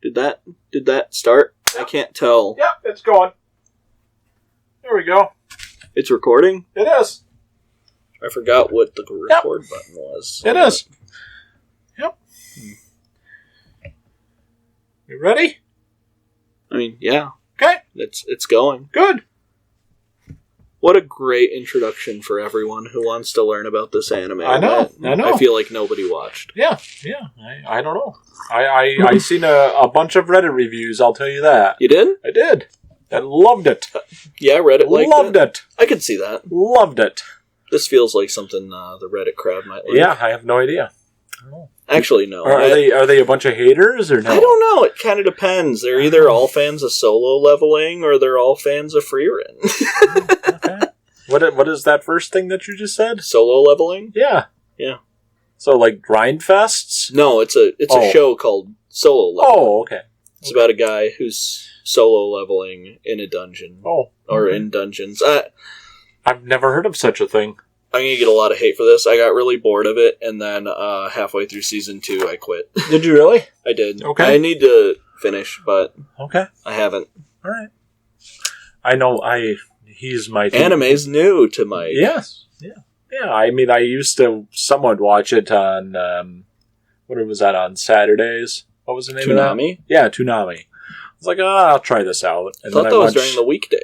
Did that start? I can't tell. Yep, it's going. There we go. It's recording? It is. I forgot what the record button was. It is. Yep. You ready? I mean, yeah. Okay. It's going. Good. What a great introduction for everyone who wants to learn about this anime. I know. I feel like nobody watched. Yeah. I don't know. I seen a bunch of Reddit reviews, I'll tell you that. You did? I did. I loved it. Yeah, Reddit liked loved it. I could see that. Loved it. This feels like something the Reddit crowd might like. Yeah, I have no idea. I don't know. Actually, no. Are they a bunch of haters or no? I don't know. It kind of depends. They're either all fans of solo leveling or they're all fans of free run. Okay. What is that first thing that you just said? Solo leveling? Yeah. Yeah. So like grind fests? No, it's a show called Solo Leveling. Oh, okay. It's about a guy who's solo leveling in a dungeon. Oh. Or in dungeons. I've never heard of such a thing. I'm going to get a lot of hate for this. I got really bored of it, and then halfway through season 2, I quit. Did you really? I did. Okay. I need to finish, but okay. I haven't. All right. I know he's my... Anime's new to Mike. Yes. Yeah. Yeah, I mean, I used to somewhat watch it on, what was that, on Saturdays? What was the name of that? Toonami? Yeah, Toonami. I was like, I'll try this out. And I thought that was during the weekday.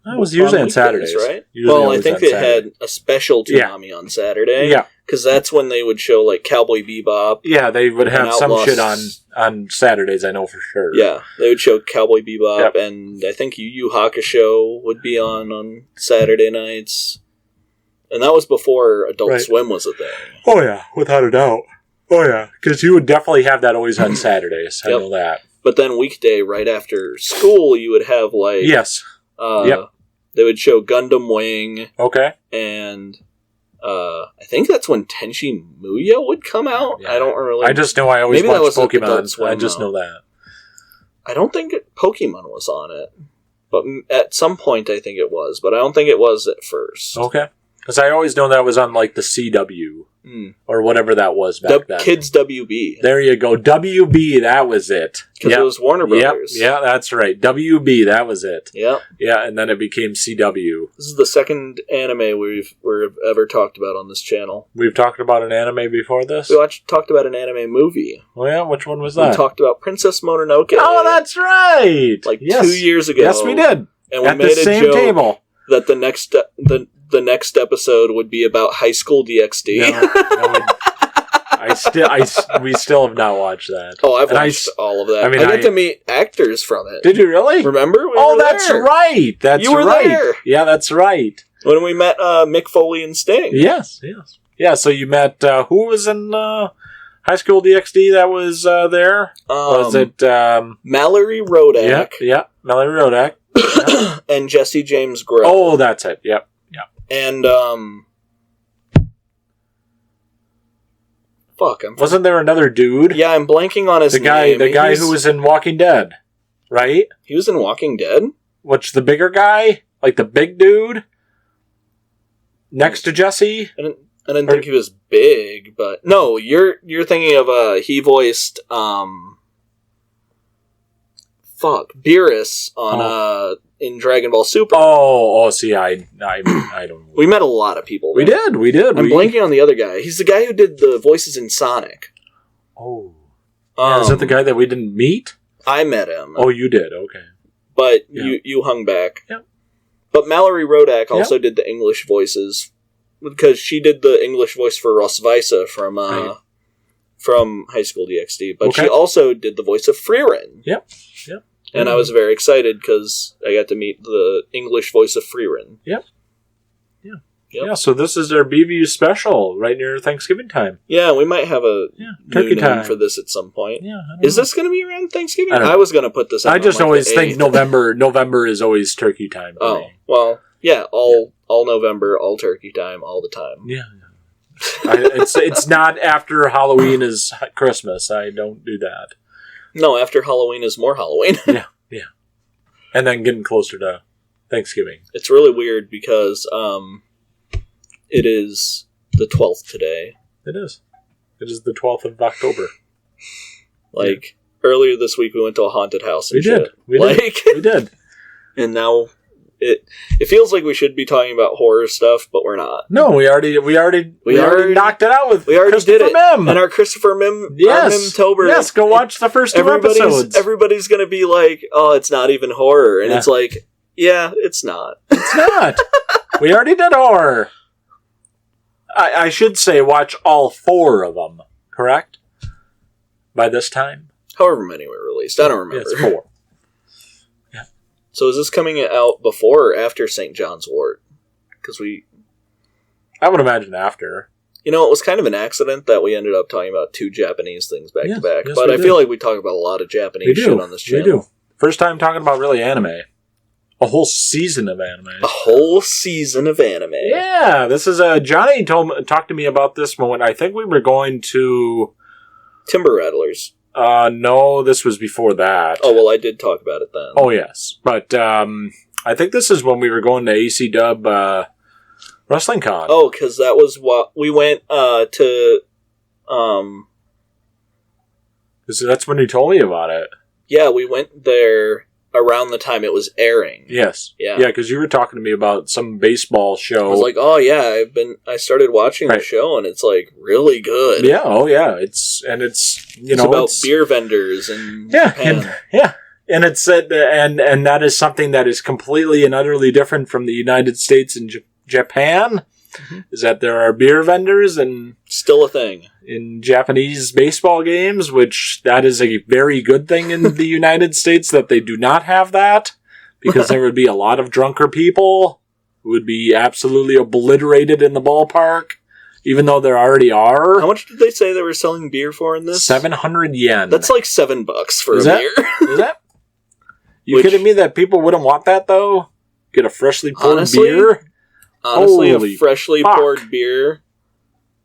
It was usually on Saturdays, right? Usually I think they had a special Toonami on Saturday. Yeah. Because that's when they would show, like, Cowboy Bebop. Yeah, they would have some Outlaws. shit on Saturdays, I know for sure. Yeah, they would show Cowboy Bebop, and I think Yu Yu Hakusho would be on Saturday nights. And that was before Adult Swim was a thing. Oh, yeah, without a doubt. Oh, yeah, because you would definitely have that always on Saturdays. I know that. But then weekday, right after school, you would have, like... Yes. They would show Gundam Wing. Okay. And I think that's when Tenchi Muyo would come out. Yeah. I don't really... I just know I always watched Pokemon. Swim, I just know that. I don't think Pokemon was on it. But at some point, I think it was. But I don't think it was at first. Okay. Because I always know that was on, like, the CW. Or whatever that was back then. Kids WB. There you go. WB, that was it. Because it was Warner Brothers. Yeah, that's right. WB, that was it. Yep. Yeah, and then it became CW. This is the second anime we've ever talked about on this channel. We've talked about an anime before this? We talked about an anime movie. Oh yeah? Which one was that? We talked about Princess Mononoke. Oh, that's right! Like 2 years ago. Yes, we did. And we made a joke that the next episode would be about High School DxD. We still have not watched that. Oh, I've watched all of that. I got to meet actors from it. Did you really? Remember? That's right. You were there. Yeah, that's right. When we met Mick Foley and Sting. Yes. Yeah, so you met, who was in High School DxD that was there? Was it... Mallory Rodak. Yeah, Mallory Rodak. And Jesse James Grow. Oh, that's it. Yep. And, wasn't there another dude? Yeah, I'm blanking on his name. The guy who was in Walking Dead, right? He was in Walking Dead? Which, the bigger guy? Like the big dude? Next to Jesse? I didn't think he was big, but... No, you're thinking of, he voiced, Beerus on, in Dragon Ball Super. See, I don't... We met a lot of people. We did. I'm blanking on the other guy. He's the guy who did the voices in Sonic. Oh. Is that the guy that we didn't meet? I met him. Oh, you did, okay. But you hung back. Yep. But Mallory Rodak also did the English voices. Because she did the English voice for Rosvisa from High School DxD. But she also did the voice of Frieren. Yep. And I was very excited because I got to meet the English voice of Frieren. Yep. Yeah, so this is our BVU special right near Thanksgiving time. Yeah, we might have a turkey time for this at some point. Yeah, is this going to be around Thanksgiving? I was going to put this out. I just always think November is always turkey time. Oh, well, yeah, all November, all turkey time, all the time. Yeah. It's not after Halloween is Christmas. I don't do that. No, after Halloween is more Halloween. Yeah. And then getting closer to Thanksgiving. It's really weird because it is the 12th today. It is. It is the 12th of October. earlier this week we went to a haunted house. And We did. And now it feels like we should be talking about horror stuff, but we're not. No, we already knocked it out with. We already did it. Mim. And our Christopher Mim. Yes, our Mim-tober. Yes, go watch the first 2 episodes. Everybody's gonna be like, "Oh, it's not even horror," and it's like, yeah, it's not. It's not. We already did horror. I should say watch all 4 of them, correct? By this time? However many were released. I don't remember. It's 4. Yeah. So is this coming out before or after St. John's Wort? Because I would imagine after. You know, it was kind of an accident that we ended up talking about 2 Japanese things back to back. Yes, but I feel like we talk about a lot of Japanese shit on this channel. We do. First time talking about really anime. A whole season of anime. A whole season of anime. Yeah, this is Johnny talked to me about this when I think we were going to Timber Rattlers. No, this was before that. Oh, well, I did talk about it then. Oh, yes. But I think this is when we were going to AC Dub Wrestling Con. Oh, because that was what we went to. That's when you told me about it. Yeah, we went there around the time it was airing. Yes. Yeah. Yeah, because you were talking to me about some baseball show. I was like, oh yeah, I started watching the show and it's like really good. Yeah, oh yeah. It's about beer vendors and Japan. And it's and that is something that is completely and utterly different from the United States and Japan. Mm-hmm. Is that there are beer vendors and still a thing in Japanese baseball games, which that is a very good thing in the United States that they do not have that, because there would be a lot of drunker people who would be absolutely obliterated in the ballpark, even though there already are. How much did they say they were selling beer for in this? 700 yen. That's like $7 for beer. Is that? You kidding me that people wouldn't want that though? Get a freshly poured beer? Honestly, a freshly poured beer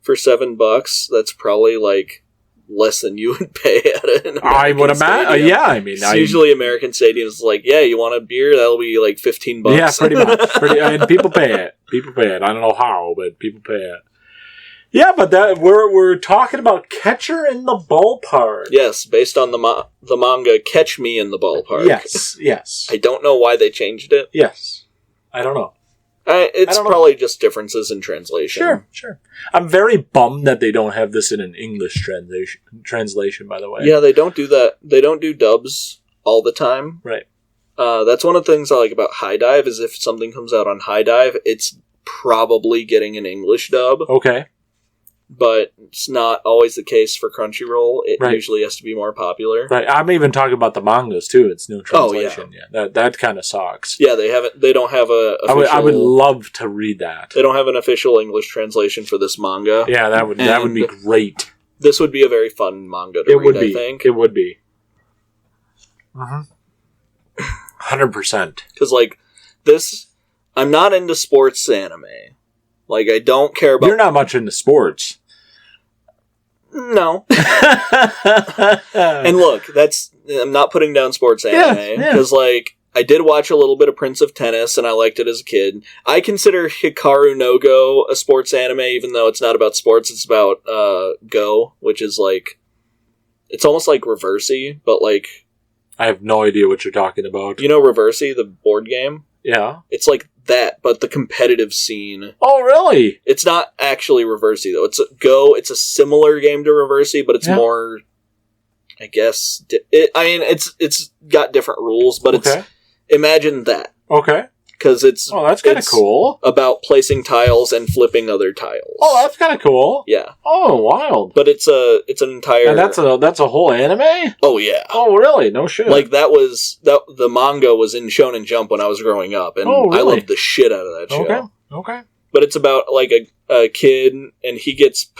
for $7, that's probably like less than you would pay at an American I would imagine. Yeah, I mean, usually American stadiums like, yeah, you want a beer? That'll be like $15. Yeah, pretty much. And people pay it. People pay it. I don't know how, but people pay it. Yeah, but we're talking about Catcher in the Ballpark. Yes, based on the manga Catch Me in the Ballpark. Yes. I don't know why they changed it. Yes. I don't know. It's probably just differences in translation. Sure. I'm very bummed that they don't have this in an English translation, by the way. Yeah, they don't do that. They don't do dubs all the time. Right. That's one of the things I like about High Dive, is if something comes out on High Dive, it's probably getting an English dub. Okay. But it's not always the case for Crunchyroll. It usually has to be more popular. Right. I'm even talking about the mangas too. It's new translation. Oh, yeah. That kind of sucks. Yeah, they don't have a official, I would love to read that. They don't have an official English translation for this manga. Yeah, that would be great. This would be a very fun manga to read, I think. It would be. 100%. Cuz like this, I'm not into sports anime. Like, I don't care about... You're not much into sports. No. And look, I'm not putting down sports anime. Because, like, I did watch a little bit of Prince of Tennis, and I liked it as a kid. I consider Hikaru no Go a sports anime, even though it's not about sports. It's about Go, which is, like... It's almost like Reversey, but, like... I have no idea what you're talking about. You know Reversey, the board game? Yeah. It's like that, but the competitive scene. Oh, really? It's not actually Reversey, though. It's a similar game to Reversey, but it's more, I guess... It's got different rules, but imagine that. Okay. Because it's... Oh, that's kind of cool. About placing tiles and flipping other tiles. Oh, that's kind of cool. Yeah. Oh, wild. But it's an entire... And that's a whole anime? Oh, yeah. Oh, really? No shit. Like, the manga was in Shonen Jump when I was growing up, and I loved the shit out of that show. Okay. But it's about, like, a kid, and he gets...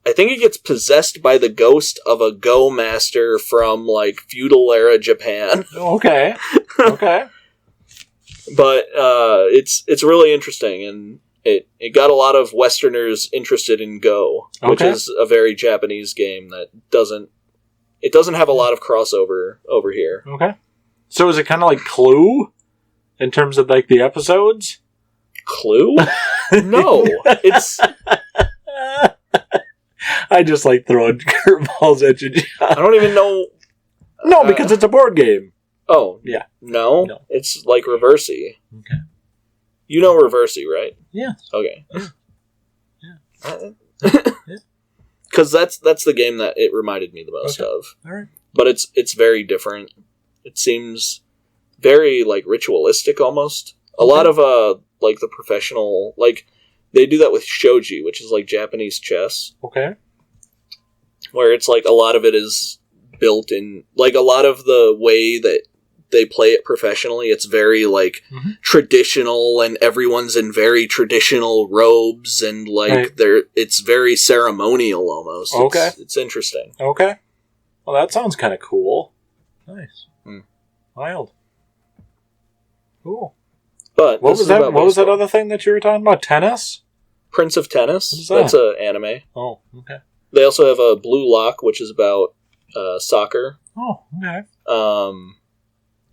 I think he gets possessed by the ghost of a Go master from, like, feudal-era Japan. Okay. But it's really interesting, and it got a lot of Westerners interested in Go, which is a very Japanese game that doesn't have a lot of crossover over here. Okay. So is it kind of like Clue in terms of like the episodes? Clue? No, it's. I just like throwing curveballs at you, John. I don't even know. No, because it's a board game. Oh. Yeah. No? It's like Reversey. Okay. You know Reversey, right? Yeah. Okay. Yeah. Because that's the game that it reminded me the most of. All right. But it's very different. It seems very, like, ritualistic almost. A lot of, like, the professional... Like, they do that with shogi, which is, like, Japanese chess. Okay. Where it's, like, a lot of it is built in... Like, a lot of the way that they play it professionally, it's very, like, traditional, and everyone's in very traditional robes, and, like, it's very ceremonial almost. Okay. It's interesting. Okay. Well, that sounds kind of cool. Nice. Wild. Cool. But what was that? What was that other thing that you were talking about? Tennis? Prince of Tennis. What is that? That's an anime. Oh, okay. They also have a Blue Lock, which is about soccer. Oh, okay.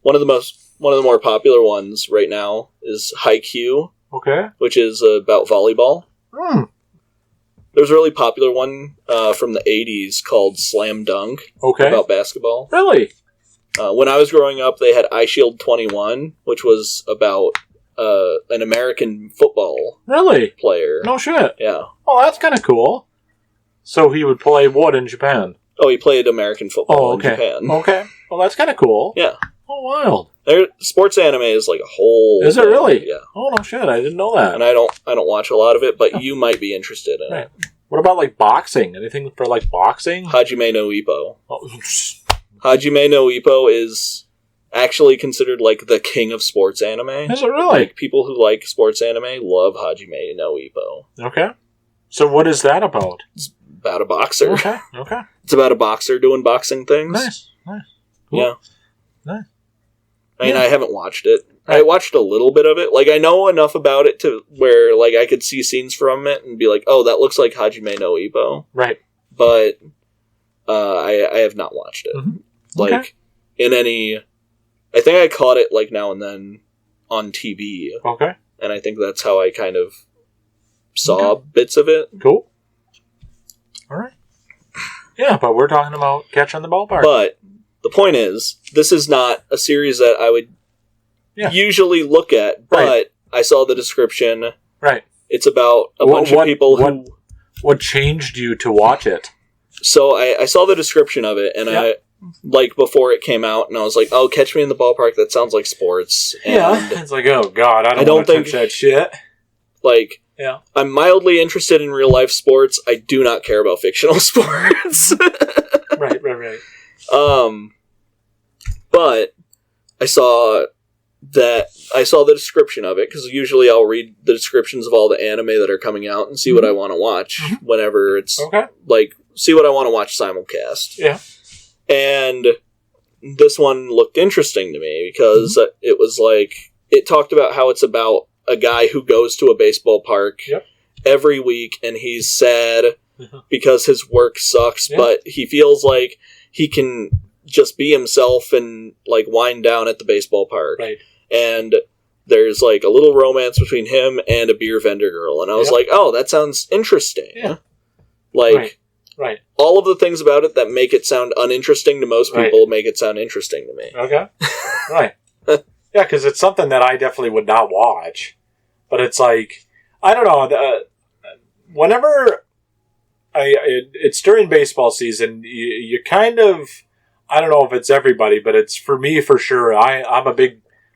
One of the more popular ones right now is Haikyuu. Okay. Which is about volleyball. There's a really popular one from the 80s called Slam Dunk. Okay. About basketball. Really? When I was growing up, they had iShield 21, which was about an American football player. No shit. Yeah. Oh, that's kind of cool. So he would play what in Japan? Oh, he played American football in Japan. Okay. Well, that's kind of cool. Yeah. Oh, wild. Sports anime is like a whole... Is it really? Yeah. Oh, no shit. I didn't know that. And I don't watch a lot of it, but you might be interested in it. What about, like, boxing? Anything for, like, boxing? Hajime no Ippo. Oh. Hajime no Ippo is actually considered, like, the king of sports anime. Is it really? Like, people who like sports anime love Hajime no Ippo. Okay. So what is that about? It's about a boxer. Okay. It's about a boxer doing boxing things. Nice. Cool. Yeah. Nice. I mean, I haven't watched it. I watched a little bit of it. Like, I know enough about it to where, like, I could see scenes from it and be like, oh, that looks like Hajime no Ippo. Right. But I have not watched it. Mm-hmm. Like, in any... I think I caught it, like, now and then on TV. Okay. And I think that's how I kind of saw bits of it. Cool. All right. Yeah, but we're talking about Catching the Ballpark. But the point is, this is not a series that I would usually look at, but I saw the description. Right. It's about a bunch of people who... What changed you to watch it? So I saw the description of it, and I... Like, before it came out, and I was like, oh, Catch Me in the Ballpark, that sounds like sports. And it's like, oh, God, I don't want to touch that shit. Like, I'm mildly interested in real-life sports. I do not care about fictional sports. Right. But I saw the description of it, because usually I'll read the descriptions of all the anime that are coming out and see what I want to watch whenever it's, like, see what I want to watch simulcast. Yeah. And this one looked interesting to me because it was like, it talked about how it's about a guy who goes to a baseball park every week, and he's sad because his work sucks, but he feels like he can just be himself and, like, wind down at the baseball park. Right. And there's, like, a little romance between him and a beer vendor girl. And I was like, oh, that sounds interesting. Yeah. Like... Right. All of the things about it that make it sound uninteresting to most people make it sound interesting to me. Okay. Right. Yeah, because it's something that I definitely would not watch. But it's like, I don't know. Whenever it's during baseball season, you kind of, I don't know if it's everybody, but it's for me for sure. I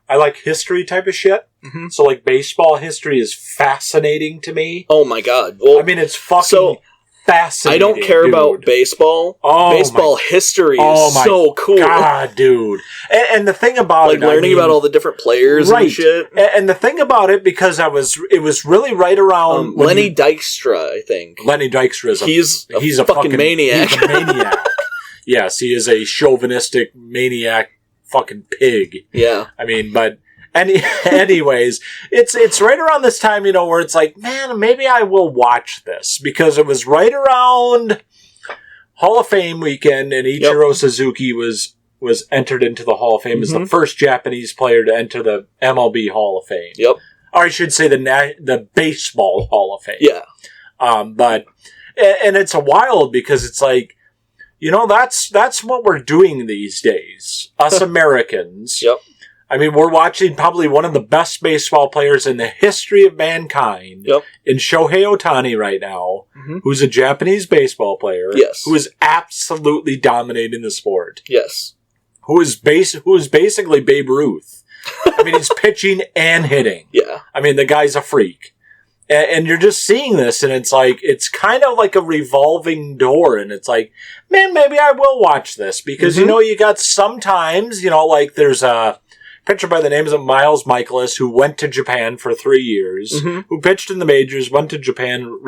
like history type of shit. Mm-hmm. So, like, baseball history is fascinating to me. Oh my God. Well, I mean, it's fucking... fascinating. I don't care about baseball. Baseball history is so cool. God, dude. And the thing about it, learning about all the different players and shit. And the thing about it, because it was really right around Lenny Dykstra, I think. Lenny Dykstra is he's a fucking maniac. He's a maniac. Yes, he is a chauvinistic maniac fucking pig. Yeah. I mean, but anyways, it's right around this time, where it's like, man, maybe I will watch this, because it was right around Hall of Fame weekend, and Ichiro Suzuki was entered into the Hall of Fame as the first Japanese player to enter the MLB Hall of Fame. Yep. Or I should say the Baseball Hall of Fame. Yeah. But it's a wild, because it's like, that's what we're doing these days. Us Americans. Yep. I mean, we're watching probably one of the best baseball players in the history of mankind. Yep. In Shohei Ohtani right now, who's a Japanese baseball player. Yes. Who is absolutely dominating the sport. Yes. Who is basically Babe Ruth. I mean, he's pitching and hitting. Yeah. I mean, the guy's a freak. And you're just seeing this, and it's kind of like a revolving door, and it's like, man, maybe I will watch this, because, you got sometimes, like there's a pitcher by the name of Miles Michaelis who went to Japan for 3 years, who pitched in the majors, went to Japan,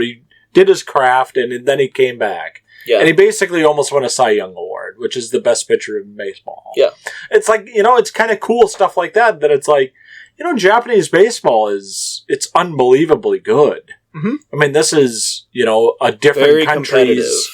did his craft, and then he came back. Yeah. And he basically almost won a Cy Young Award, which is the best pitcher in baseball. Yeah. It's like, it's kind of cool stuff like that it's like, Japanese baseball it's unbelievably good. I mean, this is, a different very country's,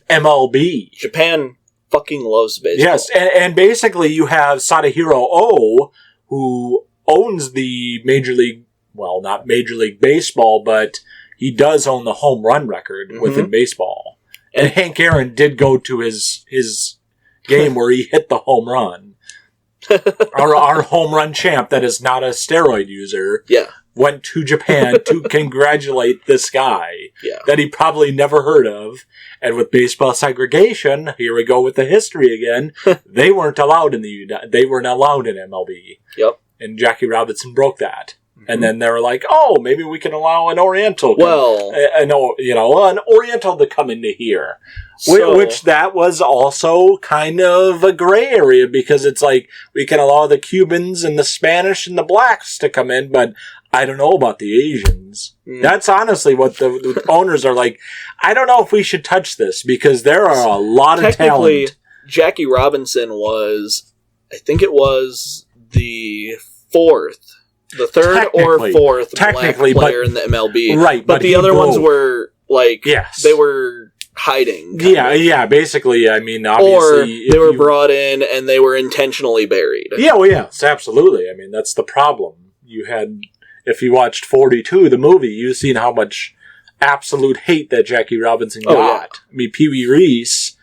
MLB. Japan fucking loves baseball. Yes, and basically you have Sadahiro O, who owns the Major League, well, not Major League Baseball, but he does own the home run record within baseball. And Hank Aaron did go to his game where he hit the home run. Our home run champ that is not a steroid user went to Japan to congratulate this guy that he probably never heard of. And with baseball segregation, here we go with the history again, they weren't allowed in they weren't allowed in MLB. Yep. And Jackie Robinson broke that. And then they were like, oh, maybe we can allow an Oriental. An Oriental to come into here. Which that was also kind of a gray area, because it's like, we can allow the Cubans and the Spanish and the blacks to come in, but I don't know about the Asians. That's honestly what the owners are like. I don't know if we should touch this, because there are a lot of talent. Jackie Robinson was, I think it was the third or fourth black player in the MLB. Right. But the other ones were, like, they were hiding. Yeah, basically, I mean, obviously. Or they were brought in and they were intentionally buried. Yeah, well, yes, absolutely. I mean, that's the problem. If you watched 42, the movie, you've seen how much absolute hate that Jackie Robinson got. Yeah. I mean, Pee Wee Reese,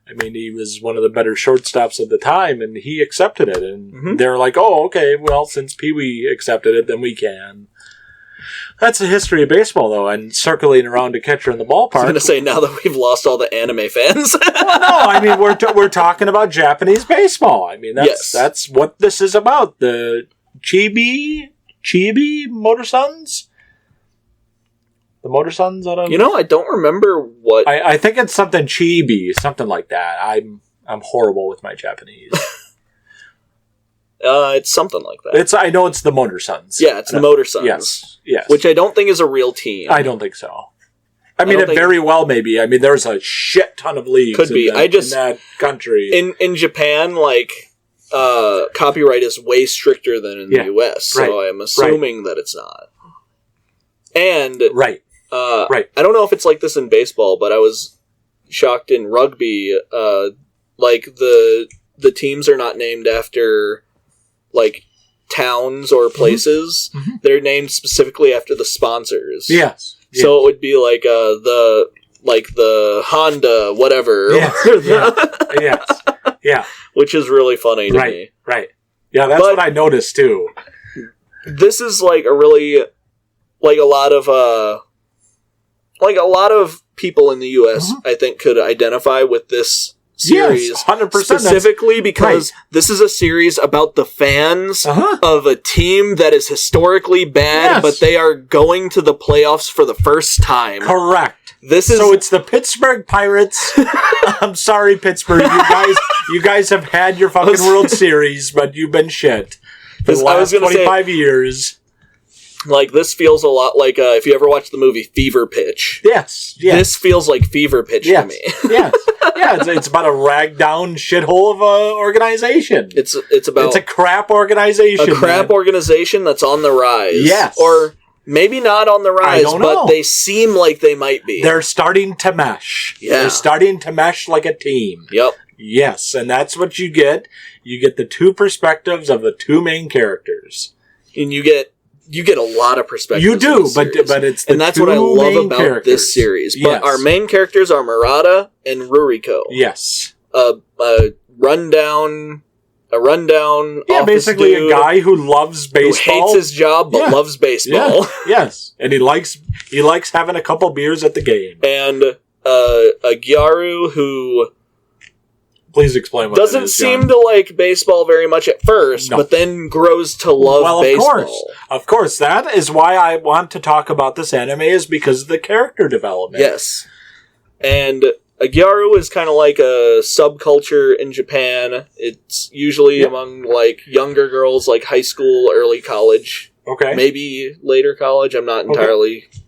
he was one of the better shortstops at the time, and he accepted it. And they're like, oh, okay, well, since Pee Wee accepted it, then we can. That's the history of baseball, though, and circling around to catcher in the ballpark. I was going to say, now that we've lost all the anime fans. Well, no, we're talking about Japanese baseball. That's what this is about. The Chibi Motor Sons? The Motor Sons out of... I don't remember what... I think it's something Chibi, something like that. I'm horrible with my Japanese. It's something like that. I know it's the Motor Sons. Yeah, it's the Motor Sons. Yes. Which I don't think is a real team. I don't think so. It very well may be. There's a shit ton of leagues in that country. In Japan, copyright is way stricter than in the US, so I'm assuming that it's not. And I don't know if it's like this in baseball, but I was shocked in rugby. The teams are not named after towns or places. They're named specifically after the sponsors. Yes. So it would be the Honda whatever. Yes. Yeah. Which is really funny to me. Right. Yeah, that's what I noticed too. This is a really a lot of people in the US I think could identify with this series. Yes, 100%. Specifically because this is a series about the fans of a team that is historically bad, but they are going to the playoffs for the first time. Correct. So it's the Pittsburgh Pirates. I'm sorry, Pittsburgh. You guys have had your fucking World Series, but you've been shit for the last 25 years. This feels a lot like if you ever watched the movie Fever Pitch. Yes. This feels like Fever Pitch to me. Yes. Yeah, it's about a ragdown shithole of a organization. It's a crap organization. A crap organization that's on the rise. Yes. Or maybe not on the rise, but they seem like they might be. They're starting to mesh. Yeah. They're starting to mesh like a team. Yep. Yes, and that's what you get. You get the two perspectives of the two main characters. And you get you get a lot of perspective. You do, but it's and that's what I love about this series. Yes. But our main characters are Murata and Ruriko. Yes, a rundown basically dude a guy who loves baseball, who hates his job but loves baseball. Yeah. Yes, and he likes having a couple beers at the game. And a Gyaru who please explain what doesn't that is, seem John. to like baseball very much at first, but then grows to love baseball. Of course, that is why I want to talk about this anime, is because of the character development. Yes, and a Gyaru is kind of like a subculture in Japan. It's usually among like younger girls, like high school, early college. Okay. Maybe later college. I'm not entirely... Okay.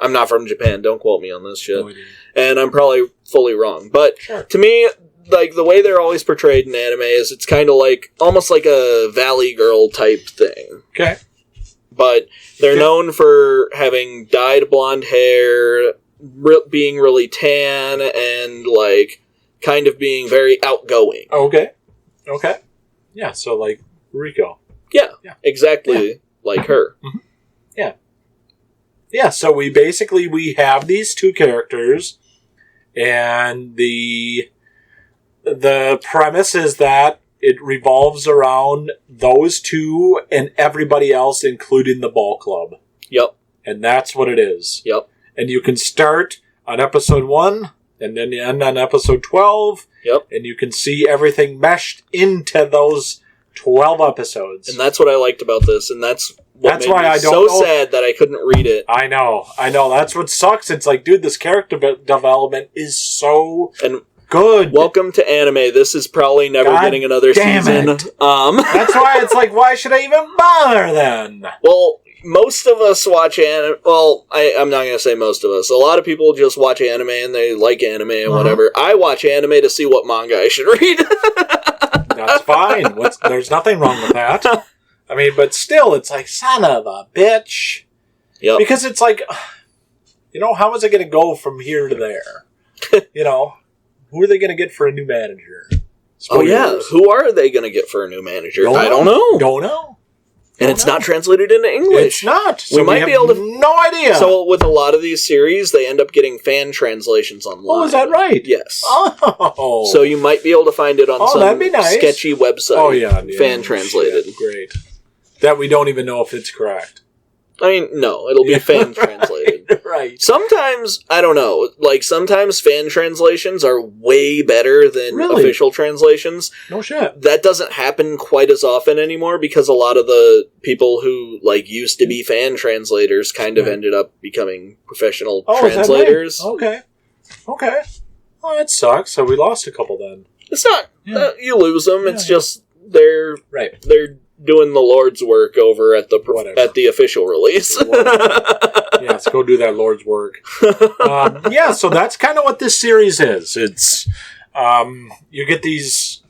I'm not from Japan. Don't quote me on this shit. No, and I'm probably fully wrong. But to me, like, the way they're always portrayed in anime is it's kind of like... almost like a Valley Girl type thing. Okay. But they're known for having dyed blonde hair... being really tan and like kind of being very outgoing. Okay. Yeah, so like Rico. Yeah. Exactly like her. Mm-hmm. Yeah, so we have these two characters, and the premise is that it revolves around those two and everybody else, including the ball club. Yep. And that's what it is. Yep. And you can start on episode 1, and then you end on episode 12. Yep. And you can see everything meshed into those 12 episodes. And that's what I liked about this, and that's made why me I don't so sad that I couldn't read it. I know. That's what sucks. It's like, dude, this character development is so good. Welcome to anime. This is probably never getting another season. That's why it's like, why should I even bother then? Well, most of us watch anime. Well, I'm not going to say most of us. A lot of people just watch anime and they like anime and whatever. I watch anime to see what manga I should read. That's fine. There's nothing wrong with that. I mean, but still, it's like, son of a bitch. Yep. Because it's like, how is it going to go from here to there? Who are they going to get for a new manager? Spoilers. Oh, yeah. Who are they going to get for a new manager? I don't know. Don't know. And it's not translated into English. It's not. So we might be able to... No idea. So with a lot of these series, they end up getting fan translations online. Oh, is that right? Yes. Oh. So you might be able to find it on some that'd be nice. Sketchy website. Oh, yeah. Fan translated. Shit. Great. That we don't even know if it's correct. I mean, no. It'll be fan translated. Right. Sometimes, I don't know, like sometimes fan translations are way better than official translations. No shit. That doesn't happen quite as often anymore because a lot of the people who like used to be fan translators kind of ended up becoming professional translators. Is that right? Okay. Oh, that sucks. So we lost a couple then. It's not, you lose them. It's just they're doing the Lord's work over at the official release. Yes, go do that Lord's work. So that's kind of what this series is. It's you get these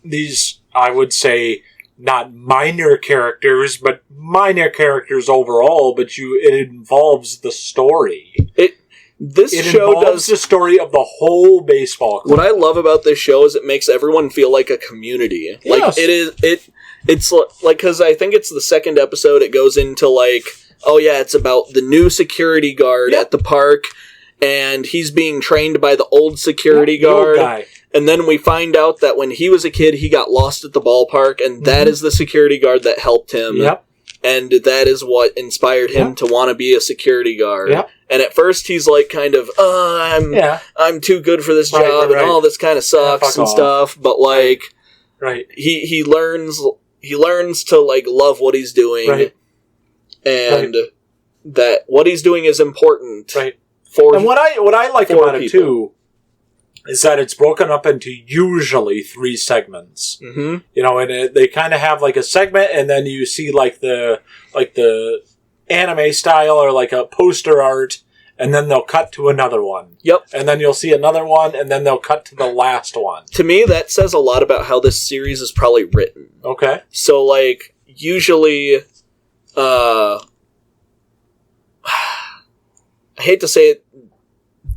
I would say not minor characters, but minor characters overall. But it involves the story. It involves the story of the whole baseball club. What I love about this show is it makes everyone feel like a community. Yes. Like it's like, because I think it's the second episode, it goes into like, it's about the new security guard at the park, and he's being trained by the old security guard. The old guy. And then we find out that when he was a kid, he got lost at the ballpark, and that is the security guard that helped him. Yep. And that is what inspired him to want to be a security guard. Yep. And at first he's like kind of, I'm too good for this job, and all this kind of sucks and stuff. But like, he learns to like love what he's doing, and that what he's doing is important. For and what I like about it too is that it's broken up into usually 3 segments. Mm-hmm. And they kind of have like a segment, and then you see like the anime style or like a poster art, and then they'll cut to another one. Yep. And then you'll see another one, and then they'll cut to the last one. To me, that says a lot about how this series is probably written. Okay. So like usually, I hate to say it,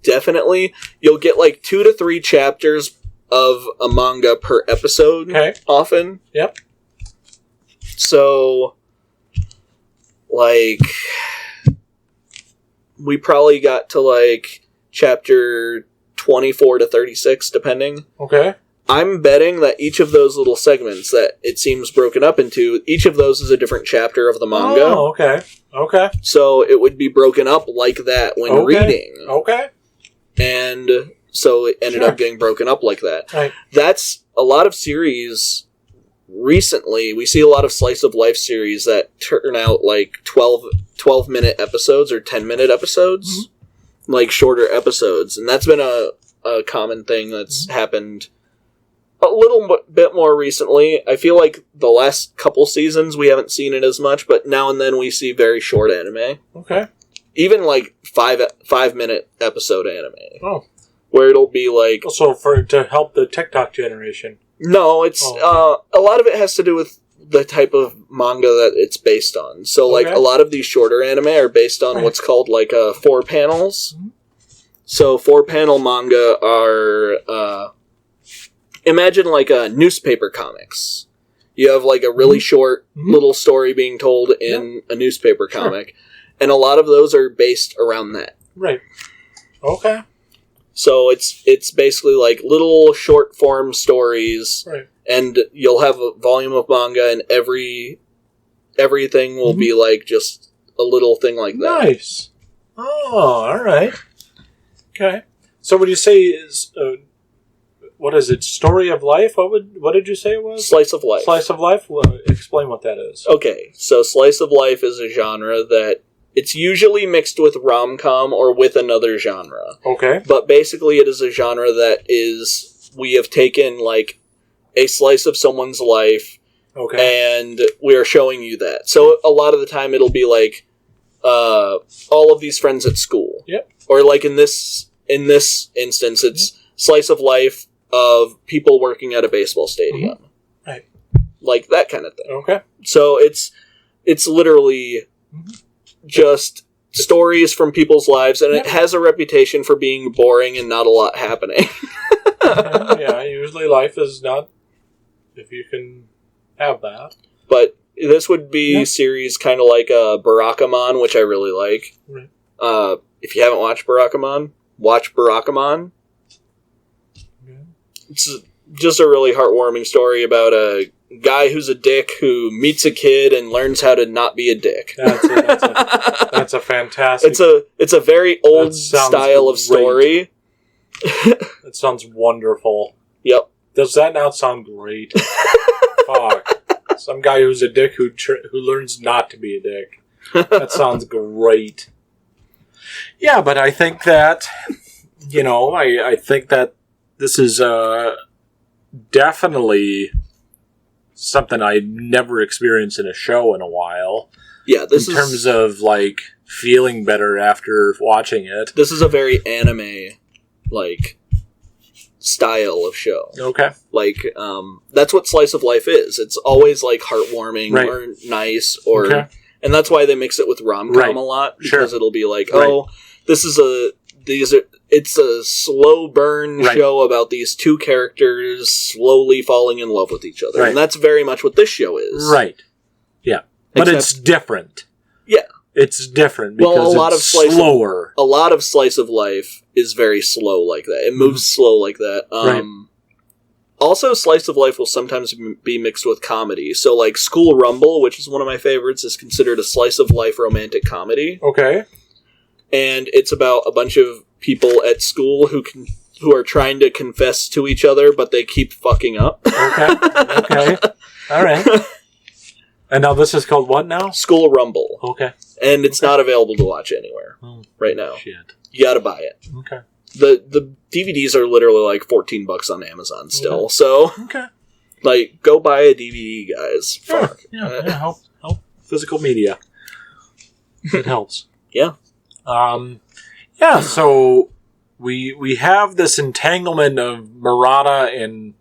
definitely, you'll get like 2 to 3 chapters of a manga per episode. Okay. Often. Yep. So, like, we probably got to, like, chapter 24 to 36, depending. Okay. I'm betting that each of those little segments that it seems broken up into, each of those is a different chapter of the manga. Oh, okay. Okay. So it would be broken up like that when reading. Okay. And so it ended up getting broken up like that. Right. That's a lot of series recently. We see a lot of slice of life series that turn out like 12-minute episodes or 10-minute episodes. Mm-hmm. Like shorter episodes. And that's been a common thing that's happened a little bit more recently. I feel like the last couple seasons we haven't seen it as much, but now and then we see very short anime. Okay. Even like 5-minute episode anime. Oh. Where it'll be like... So to help the TikTok generation. No, it's... a lot of it has to do with the type of manga that it's based on. So like a lot of these shorter anime are based on what's called like 4 panels. Mm-hmm. So 4-panel manga are... imagine like newspaper comics. You have like a really short little story being told in a newspaper comic. And a lot of those are based around that. Right. Okay. So it's basically like little short form stories. Right. And you'll have a volume of manga and everything will be like just a little thing like that. Nice. Oh, alright. Okay. So would you say is... what is it? Story of life? What did you say it was? Slice of life. Slice of life? Well, explain what that is. Okay, so slice of life is a genre that it's usually mixed with rom-com or with another genre. Okay. But basically it is a genre that is, we have taken like a slice of someone's life and we are showing you that. So a lot of the time it'll be like all of these friends at school. Yep. Or like in this instance it's slice of life of people working at a baseball stadium. Mm-hmm. Right. Like that kind of thing. Okay. So it's literally just stories from people's lives, and it has a reputation for being boring and not a lot happening. Yeah, usually life is not, if you can have that. But this would be series kind of like Barakamon, which I really like. Right. If you haven't watched Barakamon, watch Barakamon. It's just a really heartwarming story about a guy who's a dick who meets a kid and learns how to not be a dick. That's a fantastic... It's a very old style of story. That sounds wonderful. Yep. Does that not sound great? Fuck. Some guy who's a dick who learns not to be a dick. That sounds great. Yeah, but I think that, I think that this is definitely something I never experienced in a show in a while. Yeah, in terms of like feeling better after watching it. This is a very anime like style of show. Okay. Like that's what slice of life is. It's always like heartwarming or nice or and that's why they mix it with rom-com a lot because it'll be like, it's a slow burn show about these two characters slowly falling in love with each other. Right. And that's very much what this show is. Right. Yeah. But it's different. Yeah. It's different because it's slower. A lot of slice of life is very slow like that. It moves slow like that. Also, slice of life will sometimes be mixed with comedy. So, like, School Rumble, which is one of my favorites, is considered a slice of life romantic comedy. Okay. And it's about a bunch of people at school who are trying to confess to each other, but they keep fucking up. Okay. All right. And now this is called what now? School Rumble. Okay. And it's not available to watch anywhere right now. Shit. You gotta buy it. Okay. The DVDs are literally like $14 on Amazon still. So, like, go buy a DVD, guys. Fuck. Yeah, help physical media. It helps. Yeah. Yeah, so we have this entanglement of Murata and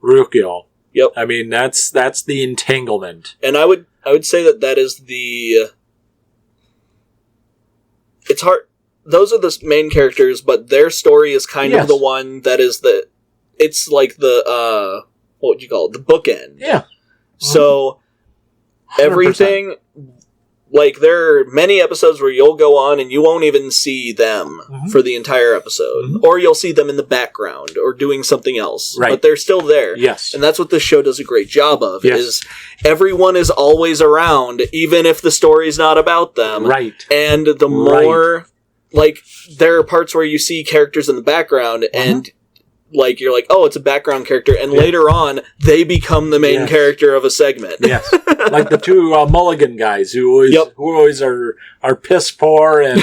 Ryukyo. Yep. I mean, that's the entanglement. And I would say that is the... It's hard... Those are the main characters, but their story is kind of the one that is the... It's like the, what would you call it? The bookend. Yeah. So, 100%. Everything... like, there are many episodes where you'll go on and you won't even see them for the entire episode. Or you'll see them in the background or doing something else. Right. But they're still there. Yes. And that's what this show does a great job of, is everyone is always around, even if the story's not about them. Right. And the more, like, there are parts where you see characters in the background and... like, you're like, oh, it's a background character, and later on, they become the main character of a segment. Yes. Like the two Mulligan guys who always are piss poor and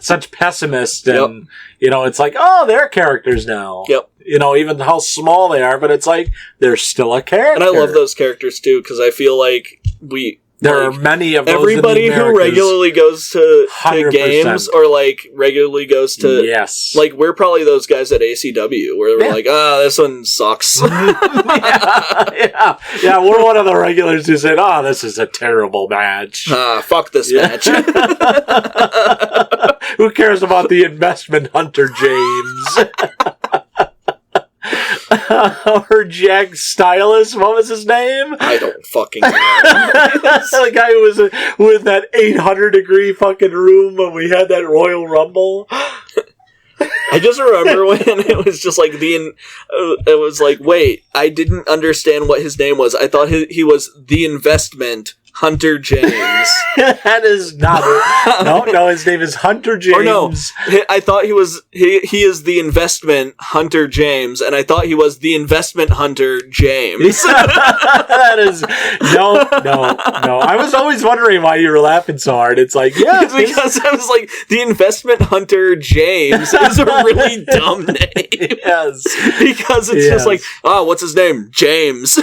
such pessimists, and, you know, it's like, oh, they're characters now. Yep. You know, even how small they are, but it's like, they're still a character. And I love those characters, too, because I feel like there are many of those. Everybody who regularly goes to games or like regularly goes to like, we're probably those guys at ACW where we're like, this one sucks. We're one of the regulars who said, this is a terrible match. Fuck this match. Who cares about the investment hunter, James? Or Jack Stylus, what was his name? I don't fucking know. The guy who was with that 800-degree fucking room when we had that Royal Rumble. I just remember when it was just like it was like, wait, I didn't understand what his name was. I thought he was the investment Hunter James. That is not it. No, his name is Hunter James. Or no, I thought he is the investment Hunter James, and I thought he was the investment Hunter James. That is no. I was always wondering why you were laughing so hard. It's like, it's because I was like, the investment Hunter James is a really dumb name. Yes. Because it's just like, what's his name? James.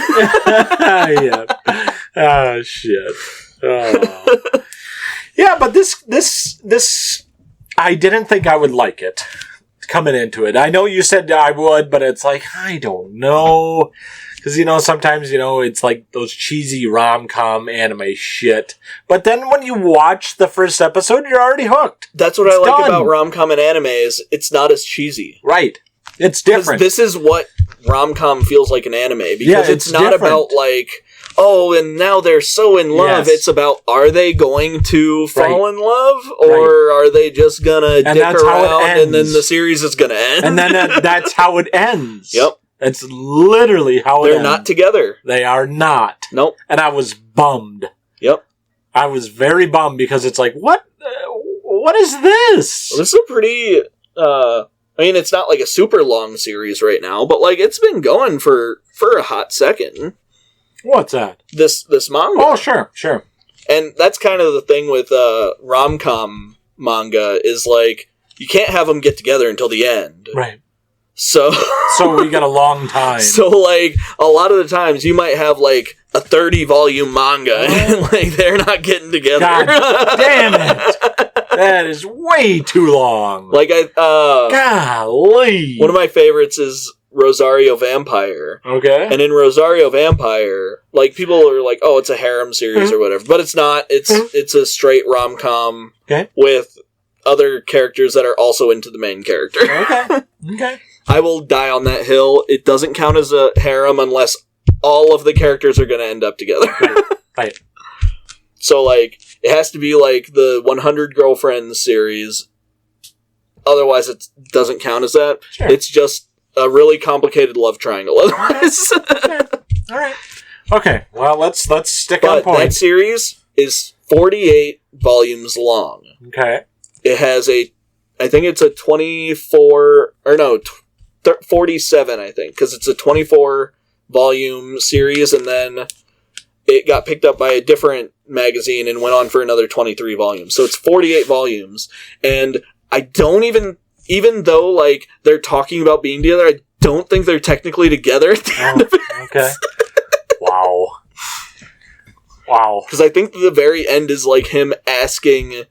Oh, shit. Oh. Yeah, but this, I didn't think I would like it coming into it. I know you said I would, but it's like, I don't know. Because, you know, sometimes, you know, it's like those cheesy rom-com anime shit. But then when you watch the first episode, you're already hooked. That's what I like about rom-com and anime is it's not as cheesy. Right. It's different. This is what rom-com feels like in anime. Because it's not about, like... oh, and now they're so in love. Yes. It's about, are they going to fall in love? Or are they just gonna dick around and then the series is gonna end? And then that's how it ends. Yep. That's literally how it ends. They're not together. They are not. Nope. And I was bummed. Yep. I was very bummed because it's like, what is this? Well, this is a pretty, I mean, it's not like a super long series right now, but like, it's been going for a hot second. What's that? This manga. Oh, sure. And that's kind of the thing with rom-com manga is like, you can't have them get together until the end. Right. So we got a long time. So like, a lot of the times you might have like a 30-volume manga and like they're not getting together. God damn it. That is way too long. Like golly. One of my favorites is Rosario Vampire. Okay. And in Rosario Vampire, like, people are like, oh, it's a harem series or whatever. But it's not. It's a straight rom-com with other characters that are also into the main character. Okay. I will die on that hill. It doesn't count as a harem unless all of the characters are going to end up together. Right. So, like, it has to be like the 100 Girlfriends series. Otherwise, it doesn't count as that. Sure. It's just a really complicated love triangle otherwise. All right. Okay. Well, let's stick on point. That series is 48 volumes long. Okay. It has I think it's a 47, I think, because it's a 24 volume series, and then it got picked up by a different magazine and went on for another 23 volumes. So it's 48 volumes, and I don't even though, like, they're talking about being together, I don't think they're technically together at the end of it. Okay. Wow. Because I think the very end is, like, him asking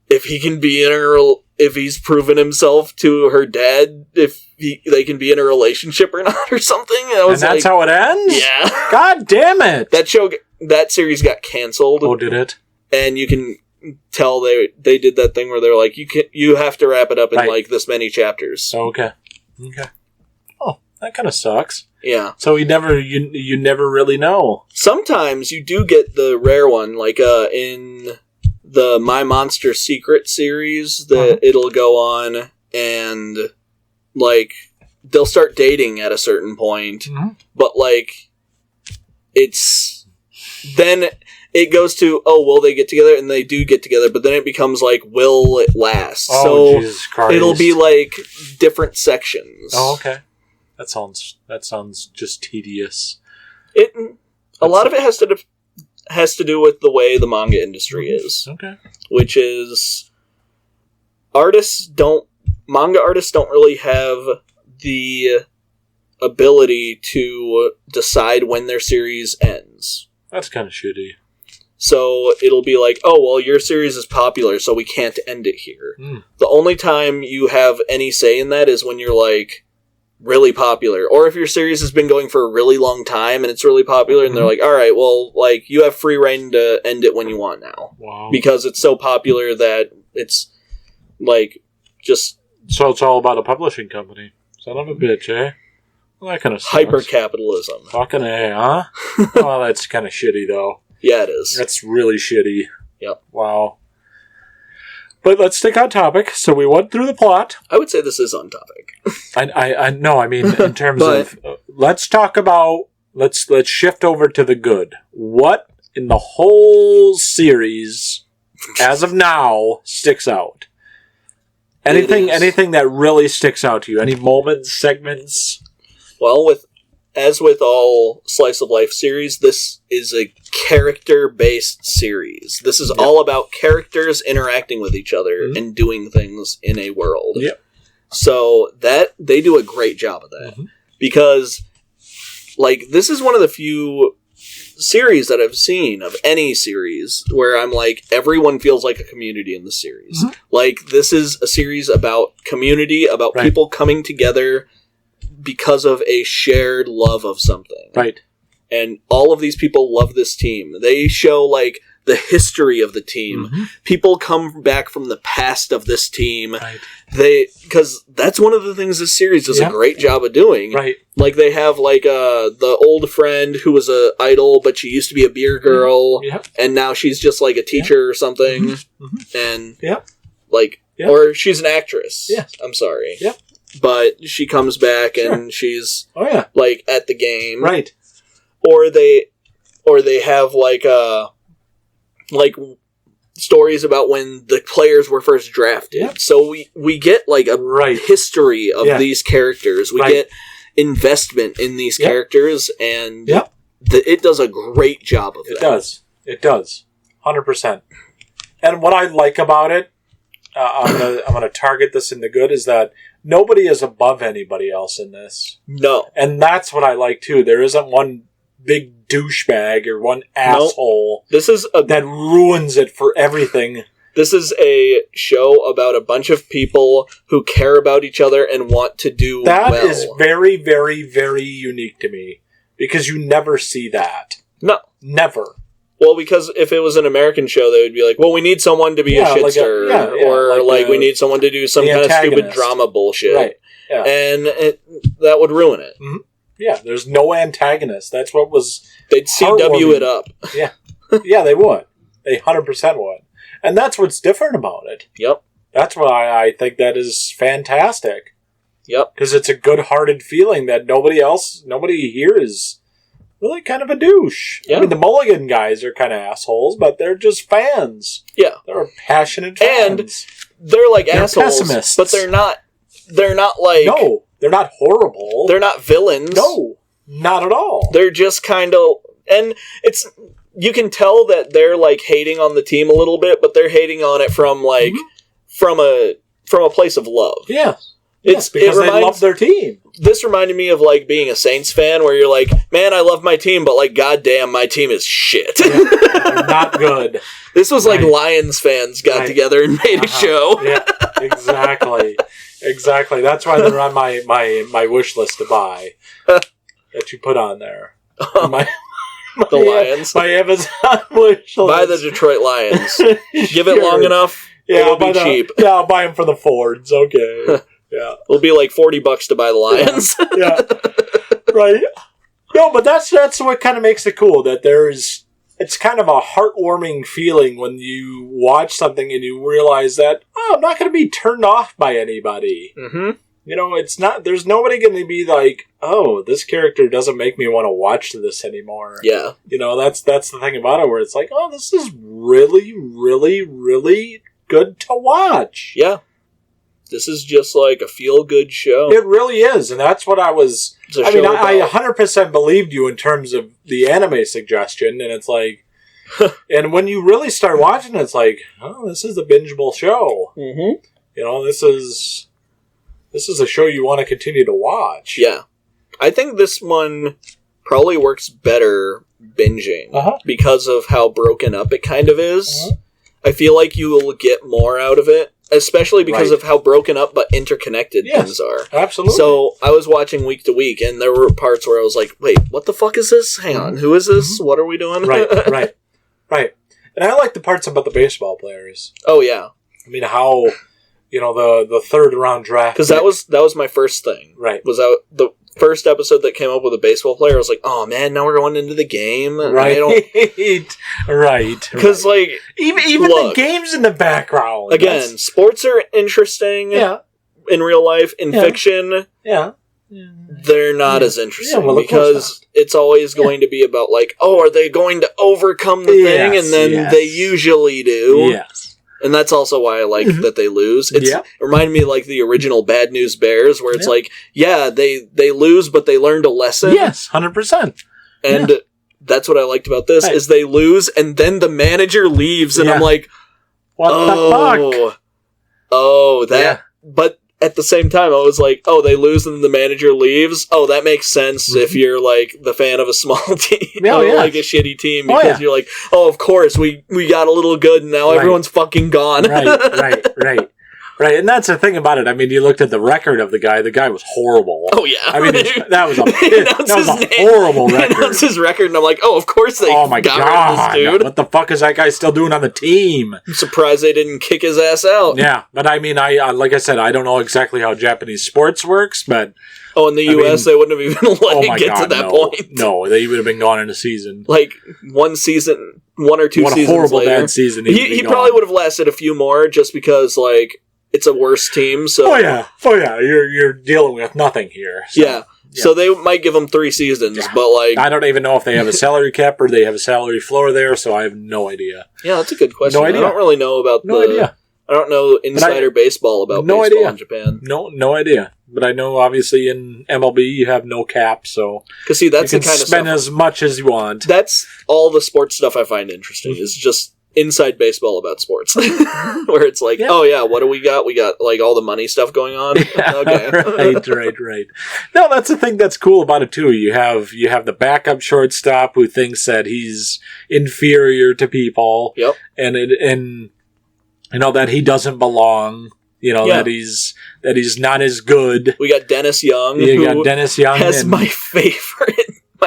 if he can be if he's proven himself to her dad, if they can be in a relationship or not, or something. And that's how it ends? Yeah. God damn it! That series got canceled. Oh, did it? And you can tell they did that thing where they're like, you have to wrap it up in like this many chapters. Okay. Oh, that kind of sucks. Yeah. So you never really know. Sometimes you do get the rare one, like in the My Monster Secret series that it'll go on and like they'll start dating at a certain point, but like it's then it goes to, oh, will they get together? And they do get together, but then it becomes like, will it last? Oh, Jesus Christ. It'll be like different sections. Oh, okay. That sounds just tedious. A lot of it has to do with the way the manga industry is. Okay. Which is manga artists don't really have the ability to decide when their series ends. That's kind of shitty. So it'll be like, oh, well, your series is popular, so we can't end it here. The only time you have any say in that is when you're like really popular, or if your series has been going for a really long time and it's really popular, and they're like, all right, well, like you have free reign to end it when you want now. Wow. Because it's so popular that it's like just so it's all about a publishing company. Son of a bitch, eh? Well, that kind of sucks. Hyper-capitalism. Fucking A, huh? Well, that's kind of shitty, though. Yeah, it is. That's really shitty. Yep. Wow. But let's stick on topic. So we went through the plot. I would say this is on topic. I know. I mean, in terms of let's talk about let's shift over to the good. What in the whole series, as of now, sticks out? Anything that really sticks out to you? Any moments, segments? Well, as with all slice of life series, this is a character-based series. This is all about characters interacting with each other and doing things in a world. Yep. So that they do a great job of that. Because like this is one of the few series that I've seen of any series where I'm like, everyone feels like a community in the series. Like this is a series about community, about people coming together because of a shared love of something. Right. And all of these people love this team. They show, like, the history of the team. People come back from the past of this team. Right. Because that's one of the things this series does a great job of doing. Right. Like, they have, like, the old friend who was a idol, but she used to be a beer girl. And now she's just, like, a teacher or something. And, like, or she's an actress. I'm sorry. But she comes back and she's like at the game, right? Or they have like stories about when the players were first drafted. So we get like a history of these characters. We get investment in these characters, and it does a great job of that. It does, 100%. And what I like about it, I'm gonna target this in the good, is that nobody is above anybody else in this. No. And that's what I like, too. There isn't one big douchebag or one asshole This is that ruins it for everything. This is a show about a bunch of people who care about each other and want to do well. That is very, very, very unique to me. Because you never see that. No. Never. Well, because if it was an American show, they would be like, well, we need someone to be a shitster. Or we need someone to do some kind of stupid drama bullshit. Right. Yeah. And that would ruin it. Yeah, there's no antagonist. That's what was... They'd CW it up. Yeah. Yeah, they would. They 100% would. And that's what's different about it. Yep. That's why I think that is fantastic. Yep. Because it's a good-hearted feeling that nobody here is really kind of a douche. Yeah. I mean, the Mulligan guys are kind of assholes, but they're just fans. Yeah. They're passionate fans. And they're like assholes, pessimists. But they're not like... No, they're not horrible. They're not villains. No, not at all. They're just kind of... And it's... You can tell that they're like hating on the team a little bit, but they're hating on it from like from a place of love. Yeah. It's because they love their team. This reminded me of like being a Saints fan, where you're like, man, I love my team, but like, goddamn, my team is shit. Yeah, not good. This was like Lions fans got together and made a show. Yeah, exactly. Exactly. That's why they're on my wish list to buy that you put on there. The Lions. My Amazon wish list. Buy the Detroit Lions. Give it long enough, it'll be cheap. Yeah, I'll buy them for the Fords. Okay. Yeah. It'll be like $40 to buy the Lions. Yeah. Right. No, but that's what kind of makes it cool, that it's kind of a heartwarming feeling when you watch something and you realize that, I'm not going to be turned off by anybody. Mm-hmm. There's nobody going to be like, this character doesn't make me want to watch this anymore. Yeah. That's the thing about it, where it's like, this is really, really, really good to watch. Yeah. This is just like a feel-good show. It really is, and that's what I 100% believed you in terms of the anime suggestion, and it's like, and when you really start watching it, it's like, this is a bingeable show. Mm-hmm. This is a show you want to continue to watch. Yeah. I think this one probably works better binging because of how broken up it kind of is. I feel like you will get more out of it. Especially because of how broken up but interconnected things are. Absolutely. So I was watching week to week, and there were parts where I was like, wait, what the fuck is this? Hang on, who is this? What are we doing? Right. And I like the parts about the baseball players. Oh, yeah. I mean, how, the third round draft. Because that was my first thing. Right. Was out the first episode that came up with a baseball player. I was like, oh man, now we're going into the game. Right. Right. Because even the game's in the background. Again, sports are interesting. Yeah. In real life, in fiction. Yeah. They're not as interesting because it's always going to be about are they going to overcome the thing? And then they usually do. Yes. And that's also why I like that they lose. It reminded me like the original Bad News Bears, where it's they lose, but they learned a lesson. Yes, 100%. And that's what I liked about this, is they lose, and then the manager leaves, and I'm like, what the fuck? Oh, that... But at the same time, I was like, they lose and the manager leaves. Oh, that makes sense if you're, like, the fan of a small team. Like a shitty team. Because you're like, of course, we got a little good and now everyone's fucking gone. Right. And that's the thing about it. I mean, you looked at the record of the guy. The guy was horrible. Oh, yeah. I mean, that was a horrible record. He announced his record, and I'm like, of course they got rid of this dude. What the fuck is that guy still doing on the team? I'm surprised they didn't kick his ass out. Yeah, but I mean, like I said, I don't know exactly how Japanese sports works, but... Oh, in the U.S., they wouldn't have even let it get to that point. No, they would have been gone in a season. Like, one or two seasons a horrible, later. bad season. He probably would have lasted a few more, just because, like... It's a worse team, so... Oh, yeah. You're dealing with nothing here. So. Yeah. So they might give them 3 seasons, but like... I don't even know if they have a salary cap or they have a salary floor there, so I have no idea. Yeah, that's a good question. No idea. I don't really know about idea. I don't know insider baseball about baseball in Japan. No idea. But I know, obviously, in MLB, you have no cap, so... Because, see, that's you the kind of spend stuff... as much as you want. That's all the sports stuff I find interesting, is just... inside baseball about sports. Where it's like, what do we got? We got, like, all the money stuff going on? Okay. Right. No, that's the thing that's cool about it, too. You have the backup shortstop who thinks that he's inferior to people. Yep. And that he doesn't belong. That he's not as good. We got Dennis Young. Dennis Young. Has my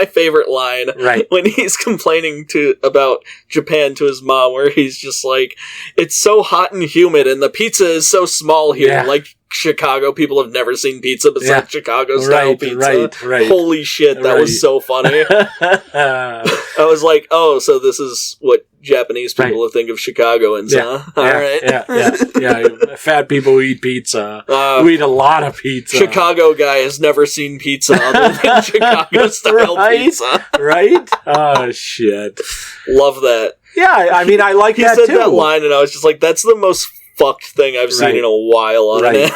favorite line, right, when he's complaining about Japan to his mom, where he's just like, it's so hot and humid and the pizza is so small here. Like Chicago, people have never seen pizza besides Chicago style pizza. Right. Holy shit, that was so funny. I was like, so this is what Japanese people think of Chicagoans, huh? Alright. Yeah. Fat people who eat pizza. Who eat a lot of pizza. Chicago guy has never seen pizza other than Chicago style pizza. Right? Oh, shit. Love that. Yeah, I mean, I like that too. He said that line and I was just like, that's the most fucked thing I've seen in a while on it.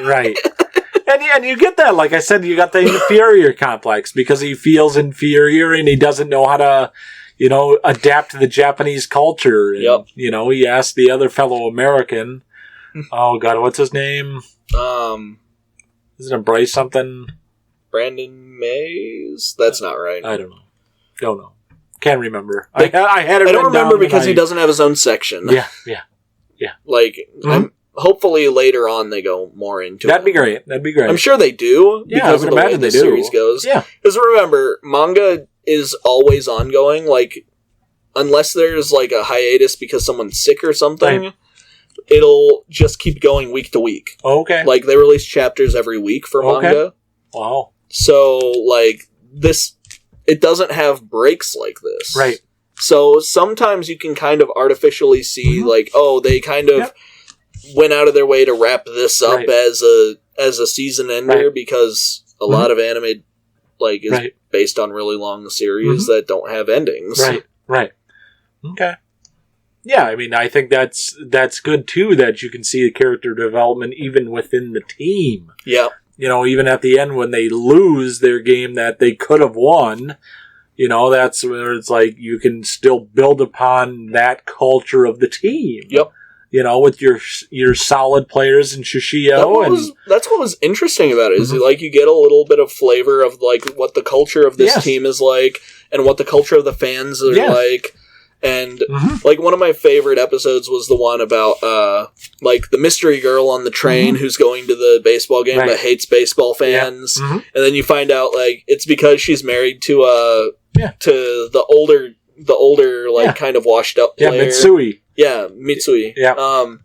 Right. And you get that, like I said, you got the inferior complex because he feels inferior and he doesn't know how to, adapt to the Japanese culture. And, he asked the other fellow American, oh God, what's his name? Isn't it Bryce something? Brandon Mays? That's not right. I don't know. Can't remember. I had it. I don't remember because he doesn't have his own section. Yeah. Like, hopefully later on they go more into That'd be great. I'm sure they do, because of the way the series goes. Yeah. Because remember, manga is always ongoing, like, unless there's, like, a hiatus because someone's sick or something, it'll just keep going week to week. Okay. Like, they release chapters every week for manga. Wow. So, like, it doesn't have breaks like this. Right. So sometimes you can kind of artificially see, like, oh, they kind of went out of their way to wrap this up as a season ender because a lot of anime, like, is based on really long series that don't have endings. Right. Okay. Yeah, I mean, I think that's good, too, that you can see the character development even within the team. Yeah. You know, even at the end when they lose their game that they could have won, you know, that's where it's like you can still build upon that culture of the team. Yep. You know, with your solid players in Shishio. That's what was interesting about it, is like you get a little bit of flavor of like what the culture of this team is like and what the culture of the fans are like. And like one of my favorite episodes was the one about like the mystery girl on the train who's going to the baseball game but hates baseball fans. And then you find out like it's because she's married to the older like kind of washed up player. Yeah, Mitsui. Yeah, Mitsui. Yeah.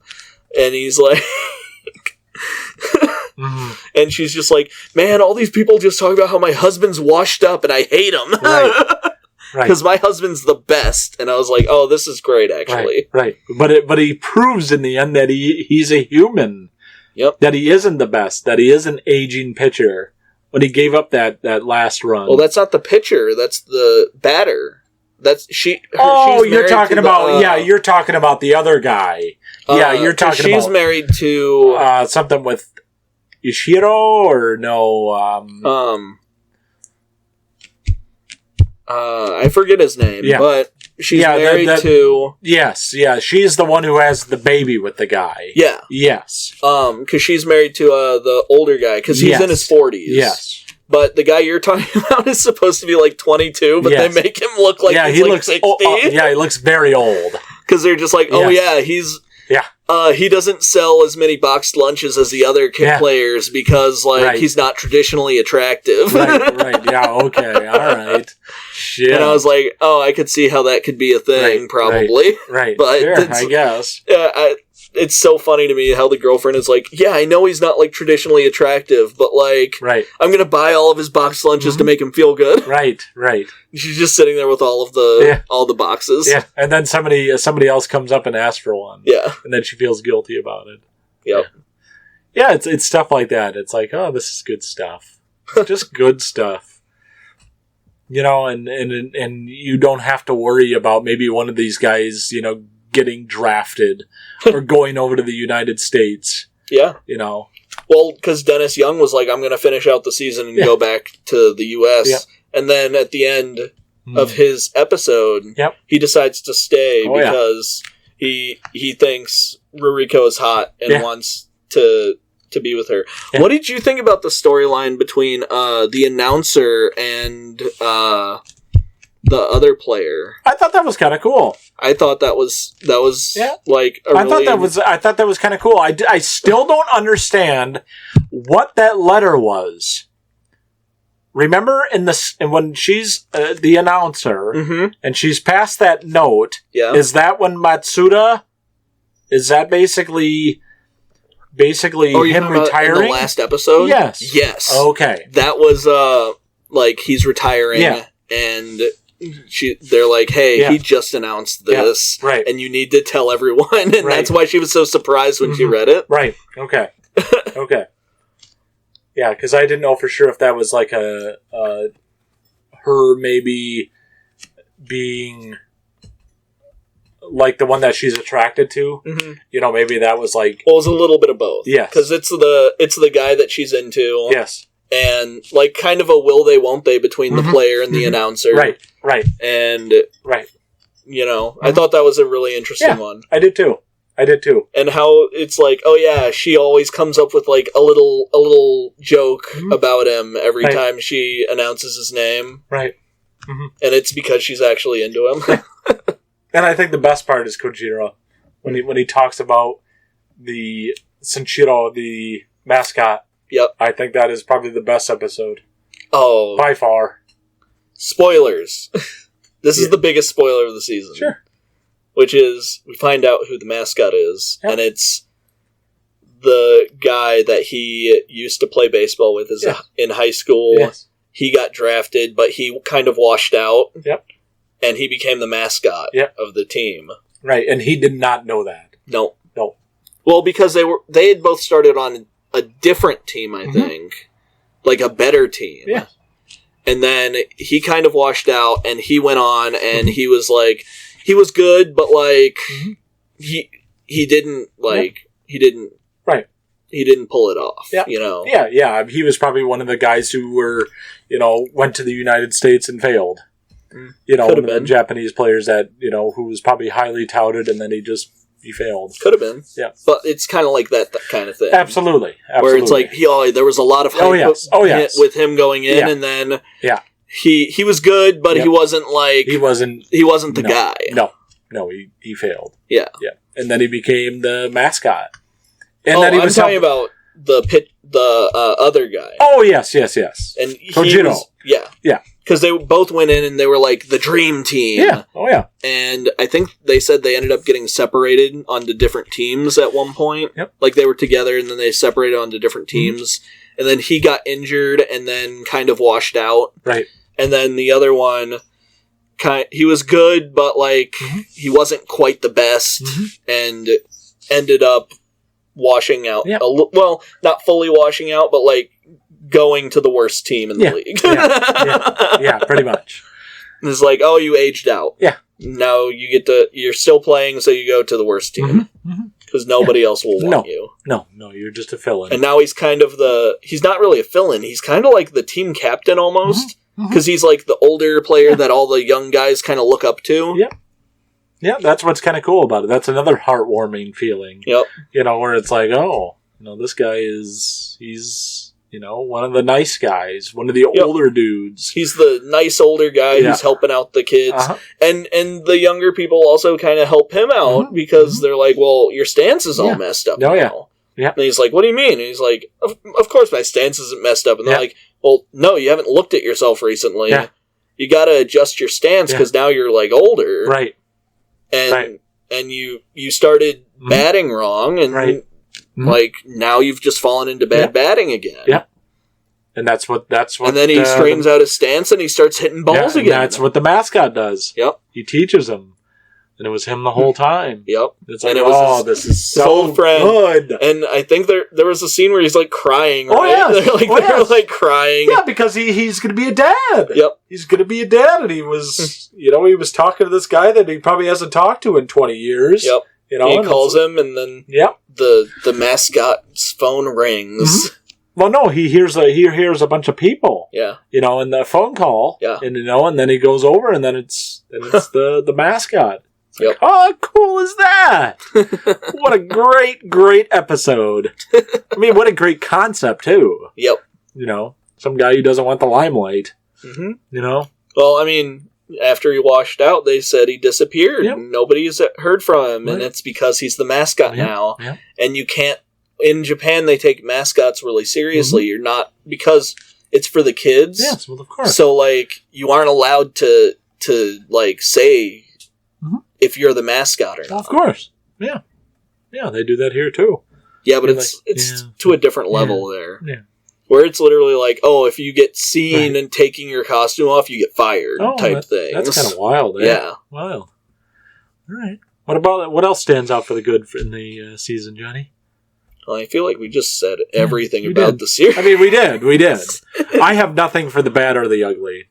And he's like and she's just like, man, all these people just talk about how my husband's washed up and I hate him. Because my husband's the best. And I was like, oh, this is great, actually. Right. But he proves in the end that he's a human. Yep. That he isn't the best. That he is an aging pitcher. When he gave up that last run. Well, that's not the pitcher. That's the batter. That's she's you're talking about you're talking about the other guy. You're talking about she's married to something with Ishiro or no I forget his name, but she's married to... Yes, she's the one who has the baby with the guy. Yeah. Yes. Because she's married to the older guy, because he's in his 40s. Yes. But the guy you're talking about is supposed to be like 22, but they make him look like he's like 60. He looks very old. Because they're just like, he's... Yeah. He doesn't sell as many boxed lunches as the other players because, like, he's not traditionally attractive. Right. Yeah, okay. All right. Shit. And I was like, I could see how that could be a thing, probably. Right. But sure, I guess. It's so funny to me how the girlfriend is like, yeah, I know he's not, like, traditionally attractive, but, like, I'm going to buy all of his boxed lunches to make him feel good. Right. She's just sitting there with all of the boxes. Yeah, and then somebody else comes up and asks for one. Yeah. And then she feels guilty about it. Yep. Yeah, it's stuff like that. It's like, oh, this is good stuff. Just good stuff. You know, and you don't have to worry about maybe one of these guys, you know, getting drafted or going over to the United States. Yeah. You know. Well, because Dennis Young was like, I'm going to finish out the season and go back to the U.S. Yeah. And then at the end of his episode, he decides to stay because he thinks Ruriko is hot and wants to be with her. Yeah. What did you think about the storyline between the announcer and the other player? I thought that was kind of cool. I thought that was like I thought that was kind of cool. I still don't understand what that letter was. Remember when she's the announcer and she's passed that note? Yeah. Is that when Matsuda? Is that basically him retiring? In the last episode? Yes. Okay. That was like he's retiring and they're like, hey, he just announced this, right? And you need to tell everyone, and that's why she was so surprised when she read it. Right. Okay. Okay. Yeah, because I didn't know for sure if that was like her maybe being like the one that she's attracted to. Mm-hmm. You know, maybe that was like... Well, it was a little bit of both. Yes. Because it's the guy that she's into. Yes. And like kind of a will they, won't they between the player and the announcer. Right. And... You know, I thought that was a really interesting one. I did too. And how it's like, oh yeah, she always comes up with like a little joke about him every time she announces his name. Right. Mm-hmm. And it's because she's actually into him. And I think the best part is Kojiro when he talks about the Senshiro, the mascot. Yep. I think that is probably the best episode. Oh. By far. Spoilers. This is the biggest spoiler of the season. Sure. Which is, we find out who the mascot is, and it's the guy that he used to play baseball with in high school, he got drafted, but he kind of washed out. Yep. And he became the mascot of the team. Right, and he did not know that. No. No. Well, because they had both started on a different team, I think. Like a better team. Yeah. And then he kind of washed out, and he went on, and he was like, he was good, but like, he didn't, like, he didn't. Right. He didn't pull it off, Yeah. Yeah. He was probably one of the guys who were, went to the United States and failed. One of the Japanese players that, who was probably highly touted, and then he failed. Could have been. Yeah. But it's kind of like that kind of thing. Absolutely. Where it's like, there was a lot of hype with him going in, and then he was good, but he wasn't like... He wasn't the guy. No, he failed. Yeah. Yeah. And then he became the mascot. And then I'm talking about the other guy. Oh, yes. And Kojiro. Yeah. Because they both went in and they were like the dream team. Yeah. Oh, yeah. And I think they said they ended up getting separated onto different teams at one point. Yep. Like they were together and then they separated onto different teams. And then he got injured and then kind of washed out. Right. And then the other one, he was good, but like he wasn't quite the best and ended up washing out. Yep. Well, not fully washing out, but like going to the worst team in the league. Yeah, pretty much. It's like, oh, you aged out. Yeah. Now you're still playing, so you go to the worst team. Because nobody else will want you. No, you're just a fill-in. And now he's kind of he's not really a fill-in, he's kind of like the team captain almost. Because he's like the older player that all the young guys kind of look up to. Yep. Yeah, that's what's kind of cool about it. That's another heartwarming feeling. Yep. Where it's like, this guy he's one of the nice guys, one of the older dudes. He's the nice older guy who's helping out the kids. And the younger people also kind of help him out because they're like, well, your stance is all messed up now. Yeah. And he's like, what do you mean? And he's like, of course my stance isn't messed up. And they're like, well, no, you haven't looked at yourself recently. Yeah. You got to adjust your stance because now you're like older. Right. And you started batting wrong and like now you've just fallen into bad batting again. Yeah. And that's what. And then he straightens out his stance and he starts hitting balls again. That's what the mascot does. Yep. He teaches him. And it was him the whole time. Yep. It's like, this is so good. And I think there was a scene where he's like crying. Right? Oh, yeah. They're like crying. Yeah, because he's going to be a dad. Yep. He's going to be a dad. And he was, he was talking to this guy that he probably hasn't talked to in 20 years. Yep. He calls him and then the mascot's phone rings. Well, no, he hears a bunch of people. Yeah. In the phone call. Yeah. And, and then he goes over and then it's the mascot. Yep. How cool is that? What a great episode. I mean, what a great concept, too. Yep. Some guy who doesn't want the limelight. Well, I mean, after he washed out, they said he disappeared. Yep. Nobody's heard from him, and it's because he's the mascot now. Yep. And you can't... In Japan, they take mascots really seriously. You're not... Because it's for the kids. Yes, well, of course. So, like, you aren't allowed to like, say... if you're the mascot or not. Of course. Yeah. Yeah, they do that here too. Yeah, but it's to a different level there. Yeah. Where it's literally like, if you get seen and taking your costume off, you get fired type thing. That's kind of wild. Eh? Yeah. Wild. All right. What else stands out for the good in the season, Johnny? Well, I feel like we just said everything about the series. I mean, we did. I have nothing for the bad or the ugly.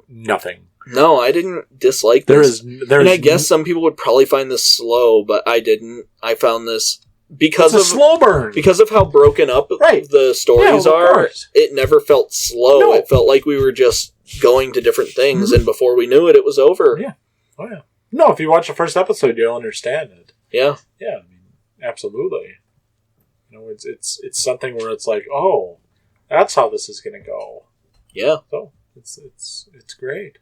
Nothing. No, I didn't dislike this. And I guess some people would probably find this slow, but I didn't. I found this because it's a slow burn. Because of how broken up the stories are. It never felt slow. No. It felt like we were just going to different things, and before we knew it, it was over. Yeah. Oh yeah. No, if you watch the first episode, you'll understand it. Yeah. Yeah. I mean, absolutely. It's something where it's like, that's how this is going to go. Yeah. So it's great.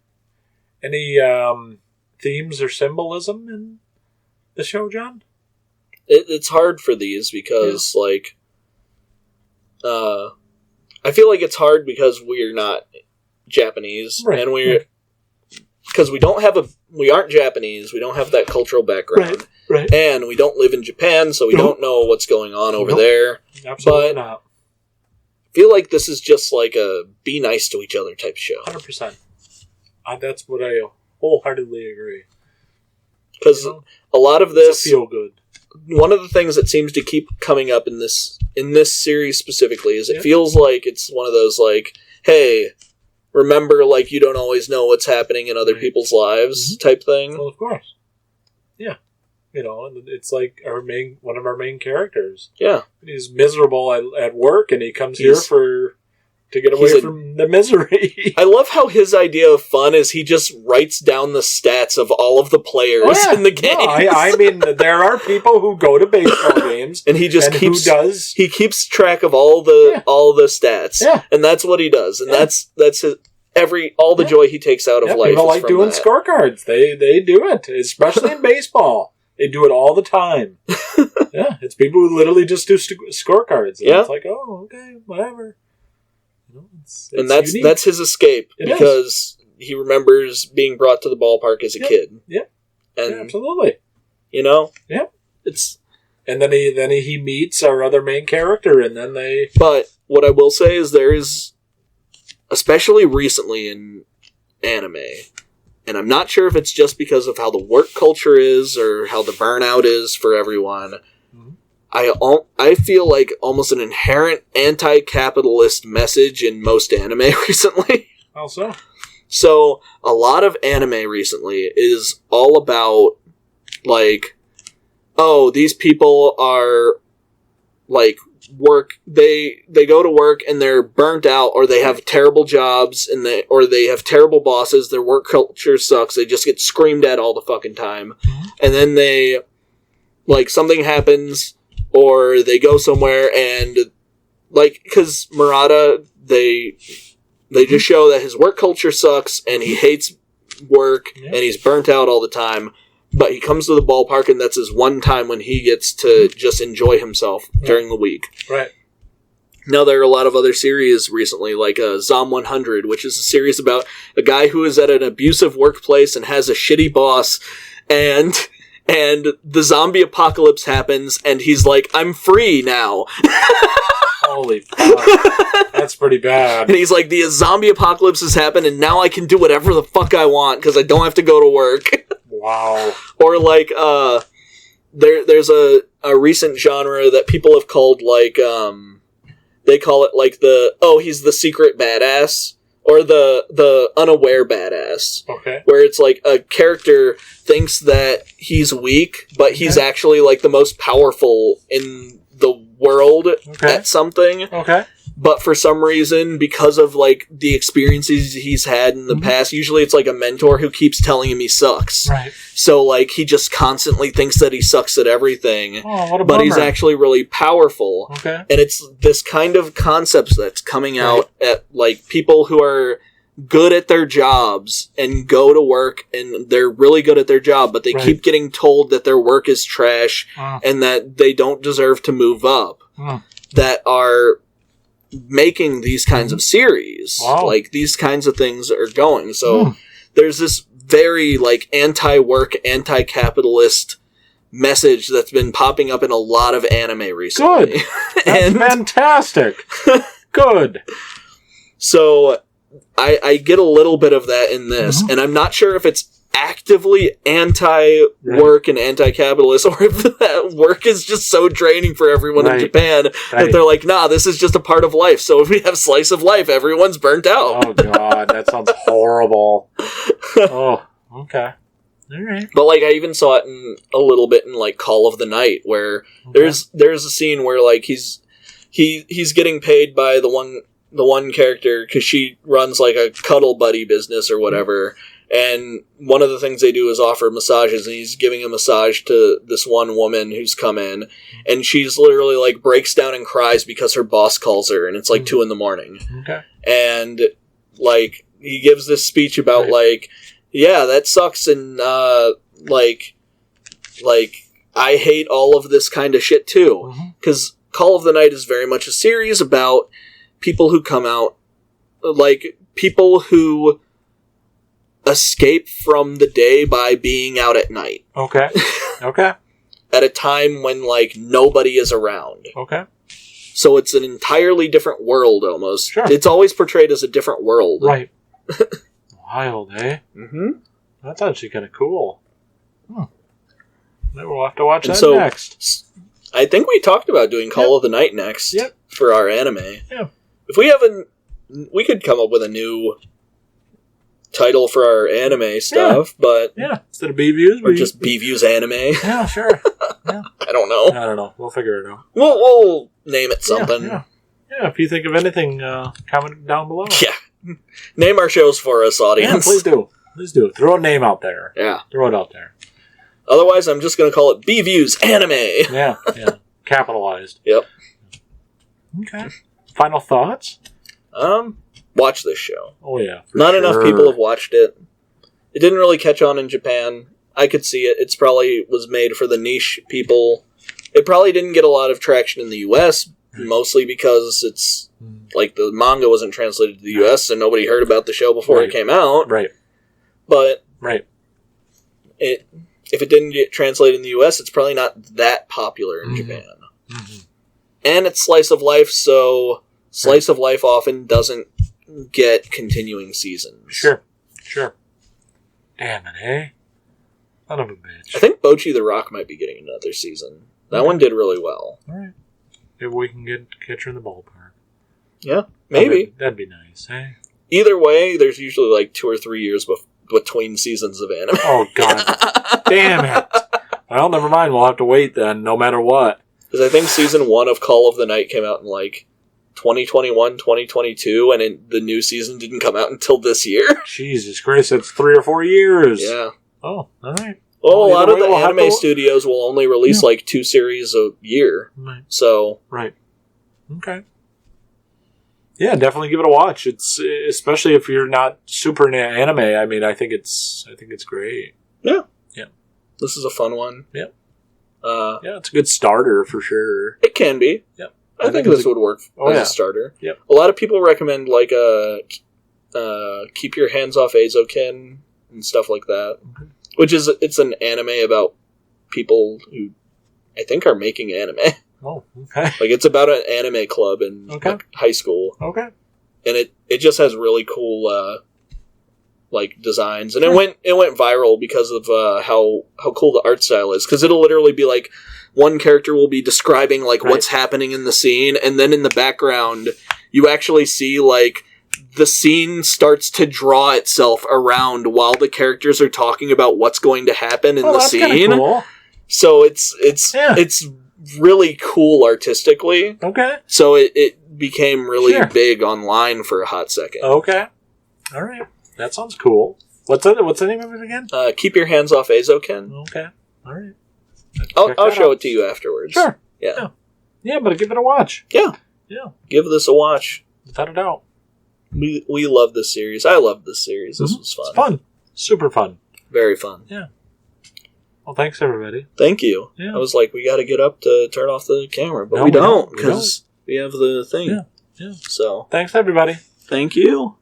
Any themes or symbolism in the show, John? It's hard for these because, I feel like it's hard because we're not Japanese, and because we aren't Japanese, we don't have that cultural background, and we don't live in Japan, so we don't know what's going on over there. Absolutely not. feel like this is just like a be nice to each other type show. 100%. That's what I wholeheartedly agree. Because a lot of this feel good. One of the things that seems to keep coming up in this series specifically is it feels like it's one of those like, hey, remember, like, you don't always know what's happening in other people's lives type thing. Well, of course. Yeah. And it's like one of our main characters. Yeah. He's miserable at work, and he comes here to get away from the misery. I love how his idea of fun is he just writes down the stats of all of the players in the game. No, I mean, there are people who go to baseball games, and he just keeps track of all the stats, and that's what he does, and that's his all the joy he takes out of life. People like doing scorecards. They do it, especially in baseball. They do it all the time. It's people who literally just do scorecards. And it's like, oh, okay, whatever. And that's his escape because he remembers being brought to the ballpark as a kid. Yeah, and absolutely. It's and then he meets our other main character, and then they. But what I will say is there is, especially recently in anime, and I'm not sure if it's just because of how the work culture is or how the burnout is for everyone. I feel like almost an inherent anti-capitalist message in most anime recently. How so? So, a lot of anime recently is all about, like, oh, these people are, like, they go to work and they're burnt out, or they have terrible jobs, or they have terrible bosses, their work culture sucks, they just get screamed at all the fucking time. And then they, like, something happens, or they go somewhere and, like, because Murata, they just show that his work culture sucks and he hates work and he's burnt out all the time, but he comes to the ballpark and that's his one time when he gets to just enjoy himself during the week. Right. Now, there are a lot of other series recently, like Zom 100, which is a series about a guy who is at an abusive workplace and has a shitty boss, and the zombie apocalypse happens, and he's like, I'm free now. Holy fuck. That's pretty bad. And he's like, the zombie apocalypse has happened, and now I can do whatever the fuck I want, because I don't have to go to work. Wow. Or, like, there's a recent genre that people have called, like, they call it, like, he's the secret badass. Or the unaware badass. Okay. Where it's like a character thinks that he's weak, but he's actually like the most powerful in the world at something. Okay. But for some reason, because of like the experiences he's had in the past, usually it's like a mentor who keeps telling him he sucks. Right. So like he just constantly thinks that he sucks at everything. Oh, what a but bummer. He's actually really powerful. Okay. And it's this kind of concept that's coming out at like people who are good at their jobs and go to work and they're really good at their job, but they keep getting told that their work is trash and that they don't deserve to move up. That are making these kinds of series. Wow. Like, these kinds of things are going. So, there's this very, like, anti-work, anti-capitalist message that's been popping up in a lot of anime recently. Good! That's fantastic! Good! So, I get a little bit of that in this, and I'm not sure if it's actively anti-work and anti-capitalist, or if that work is just so draining for everyone in Japan that they're like, nah, this is just a part of life. So if we have slice of life, everyone's burnt out. Oh god, that sounds horrible. Oh, okay. All right. But like, I even saw it in a little bit in like Call of the Night, where there's a scene where like he's getting paid by the one character because she runs like a cuddle buddy business or whatever. And one of the things they do is offer massages, and he's giving a massage to this one woman who's come in, and she's literally like breaks down and cries because her boss calls her, and it's like 2 a.m. Okay. And like he gives this speech about like, yeah, that sucks, and like I hate all of this kind of shit too, because Call of the Night is very much a series about people who come out, like people who escape from the day by being out at night. Okay. Okay. At a time when, like, nobody is around. Okay. So it's an entirely different world, almost. Sure. It's always portrayed as a different world. Right. Wild, eh? Mm-hmm. That's actually kind of cool. Maybe we'll have to watch that next. I think we talked about doing Call of the Night next for our anime. Yeah. If we haven't, we could come up with a new title for our anime stuff, but instead of B-Views, or just B-Views anime. Yeah, sure. Yeah. I don't know. I don't know. We'll figure it out. We'll name it something. Yeah. If you think of anything, comment down below. Yeah. Name our shows for us, audience. Yeah, please do. Please do. Throw a name out there. Yeah. Throw it out there. Otherwise, I'm just going to call it B-Views Anime. Yeah. Capitalized. Yep. Okay. Final thoughts? Watch this show. Oh, yeah. Not enough people have watched it. It didn't really catch on in Japan. I could see it. It's probably was made for the niche people. It probably didn't get a lot of traction in the U.S., mostly because it's like the manga wasn't translated to the U.S., so nobody heard about the show before it came out. Right. But if it didn't get translated in the U.S., it's probably not that popular in Japan. Mm-hmm. And it's slice of life, so slice of life often doesn't get continuing seasons. Sure. Damn it, eh? Son of a bitch. I think Bocchi the Rock might be getting another season. That one did really well. All right. Maybe we can get Catcher in the Ballpark. Yeah, maybe. That'd be nice, eh? Either way, there's usually like 2 or 3 years between seasons of anime. Oh, God. Damn it. Well, never mind. We'll have to wait then, no matter what. Because I think season 1 of Call of the Night came out in like 2021, 2022, and the new season didn't come out until this year. Jesus Christ, that's 3 or 4 years. Yeah. Oh, all right. Well, a lot of the anime studios will only release like 2 series a year. Right. So. Right. Okay. Yeah, definitely give it a watch. It's especially if you're not super into anime. I mean, I think it's great. Yeah. Yeah. This is a fun one. Yep. Yeah, it's a good starter for sure. It can be. Yep. I think this would work as a starter. Yep. A lot of people recommend like Keep Your Hands Off Eizouken and stuff like that. Okay. Which it's an anime about people who I think are making anime. Oh, okay. Like it's about an anime club in high school. Okay. And it just has really cool like designs, and it went viral because of how cool the art style is. Because it'll literally be like one character will be describing like what's happening in the scene, and then in the background you actually see like the scene starts to draw itself around while the characters are talking about what's going to happen in the scene. Cool. So it's really cool artistically. Okay. So it became really big online for a hot second. Okay. All right. That sounds cool. What's the name of it again? Keep Your Hands Off Eizouken. Okay. All right. I'll show it to you afterwards. Sure. Yeah. Yeah, but give it a watch. Yeah. Yeah. Give this a watch. Without a doubt. We love this series. I love this series. This was fun. It's fun. Super fun. Very fun. Yeah. Well, thanks, everybody. Thank you. Yeah. I was like, we got to get up to turn off the camera, but we don't because we have the thing. Yeah. So thanks, everybody. Thank you.